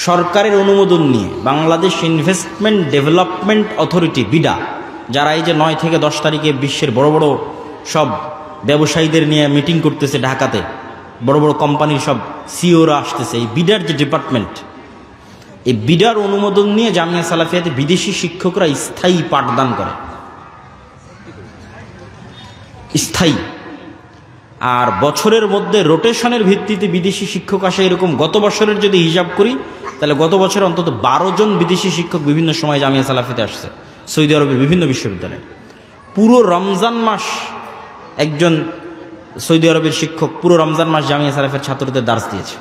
সরকারের অনুমোদন নিয়ে Bangladesh investment development authority, BIDA, যারা এই যে 9 থেকে 10 তারিখে বিশ্বের বড় বড় সব ব্যবসায়ীদের নিয়ে মিটিং করতেছে ঢাকাতে, বড় বড় কোম্পানির সব সিওরা আসতেছে, এই বিডার যে ডিপার্টমেন্ট, এই বিডার অনুমোদন নিয়ে জামিয়া সালাফিয়াতে বিদেশি শিক্ষকরা স্থায়ী পাঠদান করে, স্থায়ী। আর বছরের মধ্যে রোটেশনের ভিত্তিতে বিদেশি শিক্ষক আসে, এরকম গত বছরের যদি হিসাব করি তাহলে গত বছরে অন্তত 12 জন বিদেশি শিক্ষক বিভিন্ন সময় জামিয়া সালাফিতে আসছে, সৌদি আরবের বিভিন্ন বিশ্ববিদ্যালয়ে। পুরো রমজান মাস একজন সৌদি আরবের শিক্ষক পুরো রমজান মাস জামিয়া সালাফের ছাত্রদের দার্স দিয়েছে,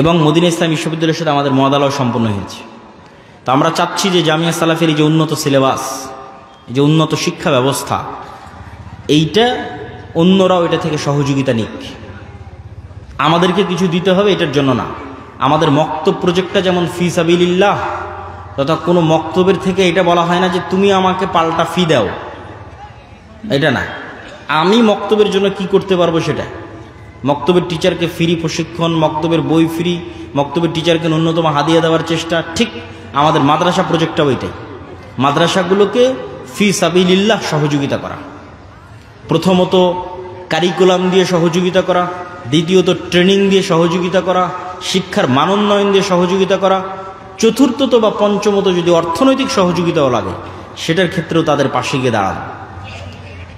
এবং মদিনা ইসলাম বিশ্ববিদ্যালয়ের সাথে আমাদের মুআদালাও সম্পন্ন হয়েছে। তো আমরা চাচ্ছি যে জামিয়া সালাফের এই যে উন্নত সিলেবাস, এই যে উন্নত শিক্ষা ব্যবস্থা, এইটা অন্যরাও এটা থেকে সহযোগিতা নিক। আমাদেরকে কিছু দিতে হবে এটার জন্য না। আমাদের মক্তব প্রজেক্টটা যেমন ফি সাবিলিল্লাহ, তথা কোনো মক্তবের থেকে এটা বলা হয় না যে তুমি আমাকে পাল্টা ফি দাও, এটা না। আমি মক্তবের জন্য কি করতে পারবো সেটা। মক্তবের টিচারকে ফ্রি প্রশিক্ষণ, মক্তবের বই ফ্রি, মক্তবের টিচারকে ন্যূনতম হাদিয়া দেওয়ার চেষ্টা। ঠিক আমাদের মাদ্রাসা প্রজেক্টটাও এটাই, মাদ্রাসাগুলোকে ফি সাবিলিল্লাহ সহযোগিতা করা। প্রথমত কারিকুলাম দিয়ে সহযোগিতা করা, দ্বিতীয়ত ট্রেনিং দিয়ে সহযোগিতা করা, শিক্ষার মানোন্নয়ন দিয়ে সহযোগিতা করা, চতুর্থত বা পঞ্চমত যদি অর্থনৈতিক সহযোগিতাও লাগে সেটার ক্ষেত্রেও তাদের পাশে গিয়ে দাঁড়ানো।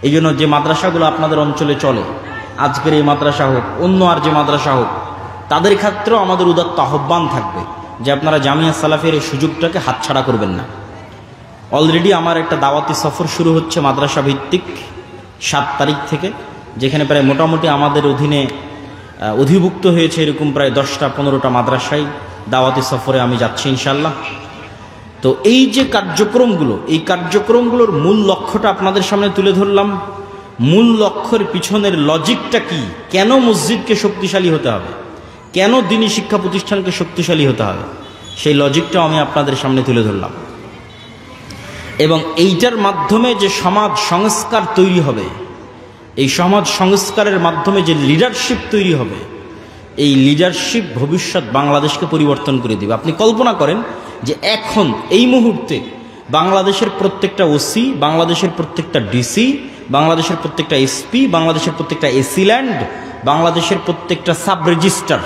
এই জন্য যে মাদ্রাসাগুলো আপনাদের অঞ্চলে চলে, আজকের এই মাদ্রাসা হোক, অন্য আর যে মাদ্রাসা হোক, তাদের ক্ষেত্রেও আমাদের উদাত্ত আহ্বান থাকবে যে আপনারা জামিয়া সালাফের এই সুযোগটাকে হাতছাড়া করবেন না। অলরেডি আমার একটা দাওয়াতি সফর শুরু হচ্ছে মাদ্রাসা ভিত্তিক 7 তারিখ থেকে, যেখানে প্রায় মোটামুটি আমাদের অধীনে অধিভুক্ত হয়েছে এরকম প্রায় 10টা-15টা মাদ্রাসায় দাওয়াতি সফরে আমি যাচ্ছি ইনশাল্লাহ। তো এই যে কার্যক্রমগুলো, এই কার্যক্রমগুলোর মূল লক্ষ্যটা আপনাদের সামনে তুলে ধরলাম। মূল লক্ষ্যের পিছনের লজিকটা কি, কেন মসজিদকে শক্তিশালী হতে হবে, কেন দ্বীনি শিক্ষা প্রতিষ্ঠানকে শক্তিশালী হতে হবে, সেই লজিকটাও আমি আপনাদের সামনে তুলে ধরলাম। এবং এইটার মাধ্যমে যে সমাজ সংস্কার তৈরি হবে, এই সমাজ সংস্কারের মাধ্যমে যে লিডারশিপ তৈরি হবে, এই লিডারশিপ ভবিষ্যৎ বাংলাদেশকে পরিবর্তন করে দিবে। আপনি কল্পনা করেন যে এখন এই মুহূর্তে বাংলাদেশের প্রত্যেকটা ওসি, বাংলাদেশের প্রত্যেকটা ডিসি, বাংলাদেশের প্রত্যেকটা এসপি, বাংলাদেশের প্রত্যেকটা এসিল্যান্ড, বাংলাদেশের প্রত্যেকটা সাব রেজিস্ট্রার,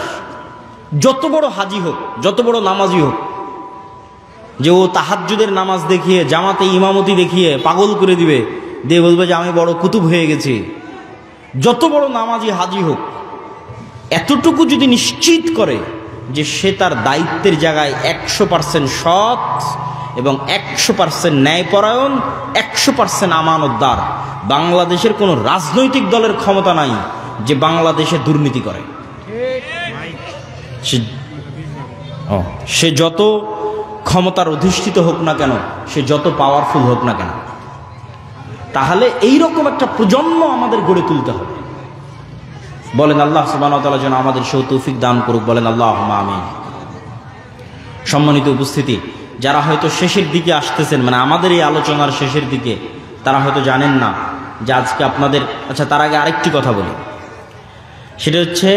যত বড় হাজি হোক, যত বড় নামাজি হোক, যে ও তাহাজ্জুদের নামাজ দেখিয়ে, জামাতে ইমামতি দেখিয়ে পাগল করে দিবে, দিয়ে বলবে যে আমি বড় কুতুব হয়ে গেছি। যত বড় নামাজি হাজি হোক, এতটুকু যদি নিশ্চিত করে যে সে তার দায়িত্বের জায়গায় 100% সৎ এবং 100% ন্যায়পরায়ণ, 100% আমানতদার, বাংলাদেশের কোনো রাজনৈতিক দলের ক্ষমতা নাই যে বাংলাদেশে দুর্নীতি করে। সে যত ক্ষমতার অধিষ্ঠিত হোক না কেন, সে যত পাওয়ারফুল হোক না কেন, তাহলে এইরকম একটা প্রজন্ম আমাদের গড়ে তুলতে হবে। বলেন আল্লাহ সুবহানাহু ওয়া তাআলা যেন আমাদের সেই তৌফিক দান করুক। বলেন আল্লাহুম্মা আমিন। সম্মানিত উপস্থিতি, যারা হয়তো শেষের দিকে আসতেছেন, মানে আমাদের এই আলোচনার শেষের দিকে, তারা হয়তো জানেন না যে আজকে আপনাদের, আচ্ছা তার আগে আরেকটি কথা বলি, সেটা হচ্ছে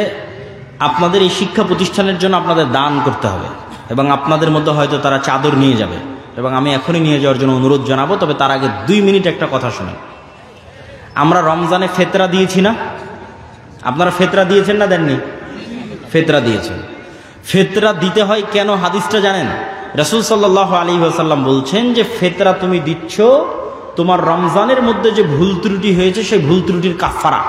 আপনাদের এই শিক্ষা প্রতিষ্ঠানের জন্য আপনাদের দান করতে হবে, এবং আপনাদের মধ্যে হয়তো তারা চাদর নিয়ে যাবে, এবং আমি এখনই নিয়ে যাওয়ার জন্য অনুরোধ জানাবো। তবে তার আগে 2 মিনিট একটা কথা শুনেন। আমরা রমজানে ফেতরা দিয়েছি না? আপনারা ফেতরা দিয়েছেন না দেননি? ফেতরা দিয়েছেন। ফেতরা দিতে হয় কেন, হাদিসটা জানেন? রাসূল সাল্লাল্লাহু আলাইহি ওয়াসাল্লাম বলছেন যে ফেতরা তুমি দিচ্ছ তোমার রমজানের মধ্যে যে ভুল ত্রুটি হয়েছে সেই ভুল ত্রুটির কাফারা।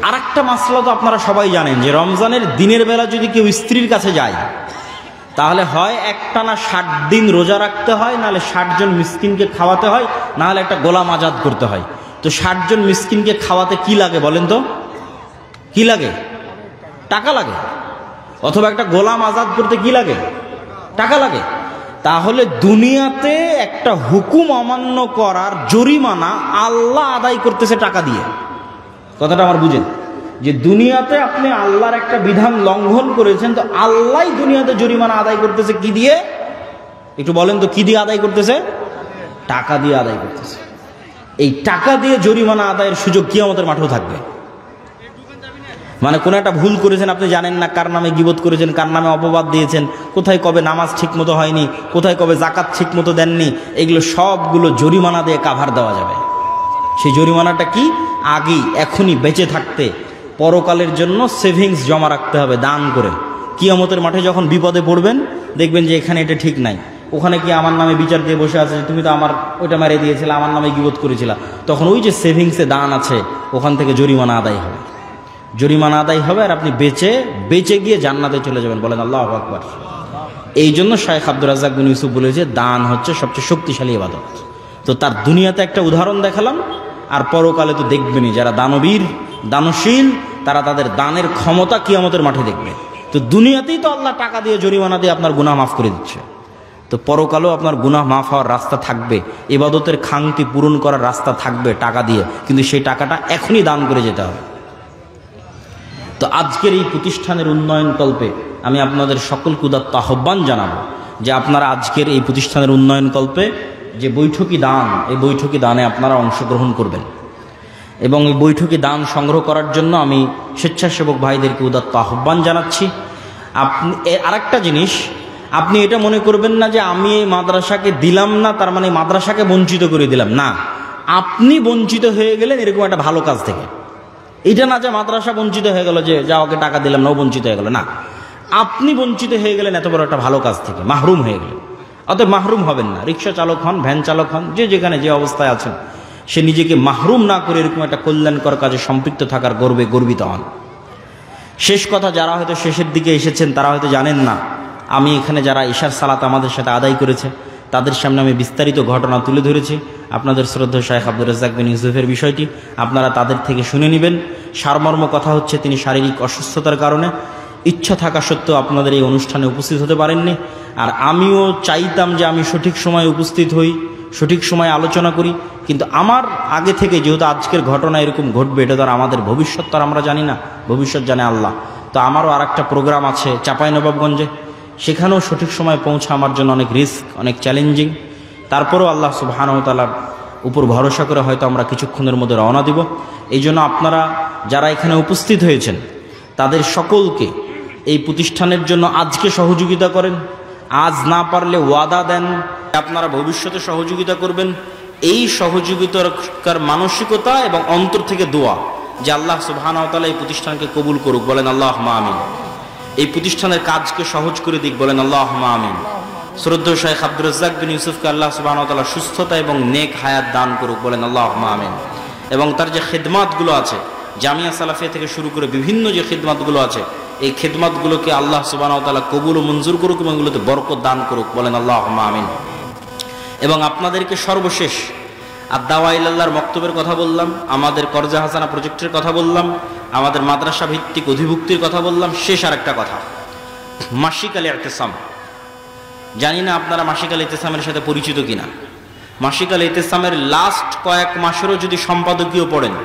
আর একটা মাসলা তো আপনারা সবাই জানেন যে রমজানের দিনের বেলা যদি কেউ স্ত্রীর কাছে যায়, তাহলে হয় একটানা 60 দিন রোজা রাখতে হয়, নাহলে 60 জন মিসকিনকে খাওয়াতে হয়, নাহলে একটা গোলাম আজাদ করতে হয়। তো 60 জন মিসকিনকে খাওয়াতে কি লাগে বলেন তো? কি লাগে? টাকা লাগে। অথবা একটা গোলাম আজাদ করতে কি লাগে? টাকা লাগে। তাহলে দুনিয়াতে একটা হুকুম অমান্য করার জরিমানা আল্লাহ আদায় করতেছে টাকা দিয়ে। কথাটা আমার বুঝেন, যে দুনিয়াতে আপনি আল্লাহর একটা বিধান লঙ্ঘন করেছেন, তো আল্লাহ দুনিয়াতে জরিমানা আদায় করতেছে কি দিয়ে? একটু বলেন তো, কি দিয়ে আদায় করতেছে? টাকা দিয়ে আদায় করতেছে। এই টাকা দিয়ে জরিমানা আদায়ের সুযোগ কিয়ামতের মাঠেও থাকবে। মানে কোনো একটা ভুল করেছেন, আপনি জানেন না কার নামে গীবত করেছেন, কার নামে অপবাদ দিয়েছেন, কোথায় কবে নামাজ ঠিক মতো হয়নি, কোথায় কবে জাকাত ঠিক মতো দেননি, এগুলো সবগুলো জরিমানা দিয়ে কাভার দেওয়া যাবে। সেই জরিমানাটা কি? আগেই এখনই বেঁচে থাকতে পরকালের জন্য সেভিংস জমা রাখতে হবে দান করে। কিয়ামতের মাঠে যখন বিপদে পড়বেন, দেখবেন যে এখানে এটা ঠিক নাই, ওখানে কি আমার নামে বিচার দিয়ে বসে আছে, তুমি তো আমার ওইটা মেরে দিয়েছিলে, আমার নামে গীবত করেছিলা, তখন ওই যে সেভিংসে দান আছে ওখান থেকে জরিমানা আদায় হবে। জরিমানা আদায় হবে আর আপনি বেঁচে গিয়ে জান্নাতে চলে যাবেন। বলেন আল্লাহু আকবার। এই জন্য শাইখ আব্দুর রাজ্জাক বিন ইউসুফ বলেছে দান হচ্ছে সবচেয়ে শক্তিশালী ইবাদত। তো তার দুনিয়াতে একটা উদাহরণ দেখালাম, আর পরকালে তো দেখবেনই যারা দানবীর দানশীল, তারা তাদের দানের ক্ষমতা কিয়ামতের মাঠে দেখবে। তো দুনিয়াতেই তো আল্লাহ টাকা দিয়ে জরিমানা দিয়ে আপনার গুনাহ মাফ করে দিচ্ছে, তো পরকালেও আপনার গুনাহ মাফ হওয়ার রাস্তা থাকবে, ইবাদতের খাংতি পূরণ করার রাস্তা থাকবে টাকা দিয়ে, কিন্তু সেই টাকাটা এখনই দান করে যেতে হবে। তো আজকের এই প্রতিষ্ঠানের উন্নয়ন কল্পে আমি আপনাদের সকলকে উদাত্ত আহ্বান জানাবো যে আপনারা আজকের এই প্রতিষ্ঠানের উন্নয়ন কল্পে যে বৈঠকি দান, এই বৈঠকি দানে আপনারা অংশগ্রহণ করবেন, এবং এই বৈঠকি দান সংগ্রহ করার জন্য আমি স্বেচ্ছাসেবক ভাইদেরকে উদাত্ত আহ্বান জানাচ্ছি। আপনি আরেকটা জিনিস, আপনি এটা মনে করবেন না যে আমি এই মাদ্রাসাকে দিলাম না তার মানে মাদ্রাসাকে বঞ্চিত করে দিলাম, না, আপনি বঞ্চিত হয়ে গেলেন এরকম একটা ভালো কাজ থেকে। এটা না যে মাদ্রাসা বঞ্চিত হয়ে গেল, যে যা ওকে টাকা দিলাম না ও বঞ্চিত হয়ে গেল, না, আপনি বঞ্চিত হয়ে গেলেন এত বড় একটা ভালো কাজ থেকে, মাহরুম হয়ে গেলেন। অতএব মাহরুম হবেন না। রিক্সা চালক হন, ভ্যান চালক হন, যে যেখানে যে অবস্থায় আছেন, সে নিজেকে মাহরুম না করে এরকম একটা কল্যাণকর কাজে সম্পৃক্ত থাকার গর্বে গর্বিত হন। শেষ কথা, যারা হয়তো শেষের দিকে এসেছেন তারা হয়তো জানেন না, আমি এখানে যারা ঈশার সালাত আমাদের সাথে আদায় করেছে তাদের সামনে আমি বিস্তারিত ঘটনা তুলে ধরেছি। আপনাদের শ্রদ্ধেয় শাইখ আব্দুর রাজ্জাক বিন ইউসুফের বিষয়টি আপনারা তাদের থেকে শুনে নেবেন। সারমর্ম কথা হচ্ছে, তিনি শারীরিক অসুস্থতার কারণে ইচ্ছা থাকা সত্ত্বেও আপনাদের এই অনুষ্ঠানে উপস্থিত হতে পারেননি। আর আমিও চাইতাম যে আমি সঠিক সময়ে উপস্থিত হই, সঠিক সময়ে আলোচনা করি, কিন্তু আমার আগে থেকে যেহেতু আজকের ঘটনা এরকম ঘটবে, এটা তো আর আমাদের ভবিষ্যৎ তো আর আমরা জানি না, ভবিষ্যৎ জানে আল্লাহ। তো আমারও আর একটা প্রোগ্রাম আছে চাঁপাইনবাবগঞ্জে, সেখানেও সঠিক সময় পৌঁছা আমার জন্য অনেক রিস্ক, অনেক চ্যালেঞ্জিং। তারপরেও আল্লাহ সুবহানাহু ওয়া তাআলার উপর ভরসা করে হয়তো আমরা কিছুক্ষণের মধ্যে রওনা দিব। এই জন্য আপনারা যারা এখানে উপস্থিত হয়েছেন তাদের সকলকে এই প্রতিষ্ঠানের জন্য আজকে সহযোগিতা করেন, আজ না পারলে ওয়াদা দেন আপনারা ভবিষ্যতে সহযোগিতা করবেন। এই সহযোগিতার মানসিকতা এবং অন্তর থেকে দোয়া যে আল্লাহ সুবহানাহু ওয়া তাআলা এই প্রতিষ্ঠানকে কবুল করুক। বলেন আল্লাহুম্মা আমিন। এই প্রতিষ্ঠানের কাজকে সহজ করে দিক, বলেন আল্লাহুম্মা আমিন। শ্রদ্ধেয় শাইখ আব্দুর রাজ্জাক বিন ইউসুফকে আল্লাহ সুবহানাহু ওয়া তাআলা সুস্থতা এবং নেক হায়াত দান করুক, বলেন আল্লাহুম্মা আমিন। এবং তার যে খিদমাতগুলো আছে জামিয়া সালাফিয়া থেকে শুরু করে বিভিন্ন যে খিদমাতগুলো আছে, এই খিদমাতগুলোকে আল্লাহ সুবহানাহু ওয়া তাআলা কবুল ও মঞ্জুর করুক এবং এগুলোতে বরকত দান করুক, বলেন আল্লাহুম্মা আমিন। এবং আপনাদেরকে সর্বশেষ আদ-দাওয়া ইলাল্লাহর বক্তব্যের কথা বললাম, আমাদের কর্জা হাসানা প্রজেক্টের কথা বললাম, আমাদের মাদ্রাসা ভিত্তিক অধিভুক্তির কথা বললাম। শেষ আর একটা কথা, মাসিক আল ইতিসাম। জানি না আপনারা মাসিক আল ইতিসামের সাথে পরিচিত কিনা। মাসিক আল ইতিসামের লাস্ট কয়েক মাসেরও যদি সম্পাদকীয় পড়েন,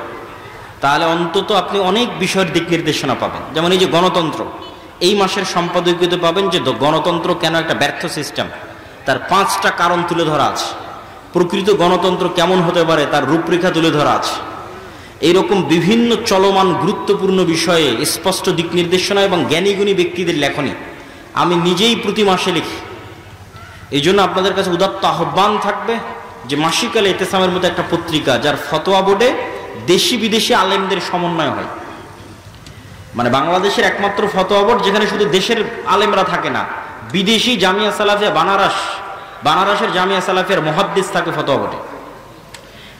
তাহলে অন্তত আপনি অনেক বিষয়ের দিক নির্দেশনা পাবেন। যেমন এই যে গণতন্ত্র, এই মাসের সম্পাদকীয়তে পাবেন যে গণতন্ত্র কেন একটা ব্যর্থ সিস্টেম, তার 5টা কারণ তুলে ধরা আছে। প্রকৃত গণতন্ত্র কেমন হতে পারে তার রূপরেখা তুলে ধরা আছে। এইরকম বিভিন্ন চলমান গুরুত্বপূর্ণ বিষয়ে স্পষ্ট দিক নির্দেশনা এবং জ্ঞানীগুণী ব্যক্তিদের লেখনী আমি নিজেই প্রতি মাসে লিখি। এই জন্য আপনাদের কাছে উদাত্ত আহ্বান থাকবে যে মাসিক আল ইতিসামের মতো একটা পত্রিকা, যার ফতোয়া বোর্ডে দেশি বিদেশি আলেমদের সমন্বয় হয়, মানে বাংলাদেশের একমাত্র ফতোয়া বোর্ড যেখানে শুধু দেশের আলেমরা থাকে না, বিদেশি জামিয়া সালাফিয়া বানারসের জামিয়া সালাফিয়ার মুহাদ্দিস থাকে ফতোয়া বোর্ডে।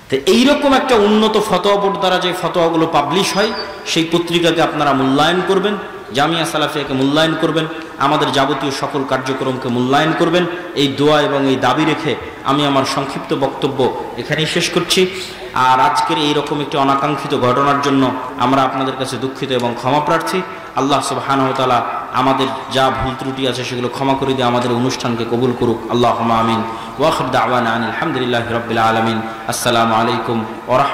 তো এইরকম একটা উন্নত ফতোয়া বোর্ড দ্বারা যে ফতোয়াগুলো পাবলিশ হয়, সেই পত্রিকাকে আপনারা মূল্যায়ন করবেন, জামিয়া সালাফিয়াকে মূল্যায়ন করবেন, আমাদের যাবতীয় সকল কার্যক্রমকে মূল্যায়ন করবেন। এই দোয়া এবং এই দাবি রেখে আমি আমার সংক্ষিপ্ত বক্তব্য এখানেই শেষ করছি। আর আজকের এইরকম একটি অনাকাঙ্ক্ষিত ঘটনার জন্য আমরা আপনাদের কাছে দুঃখিত এবং ক্ষমা প্রার্থী। আল্লাহ সুবহানাহু ওয়া তাআলা আমাদের যা ভুল ত্রুটি আছে সেগুলো ক্ষমা করে দিয়ে আমাদের অনুষ্ঠানকে কবুল করুক, আল্লাহুম্মা আমিন। ওয়া আখির দাওয়ানা আনিল হামদুলিল্লাহি রাব্বিল আলামিন। আসসালামু আলাইকুম ওয়া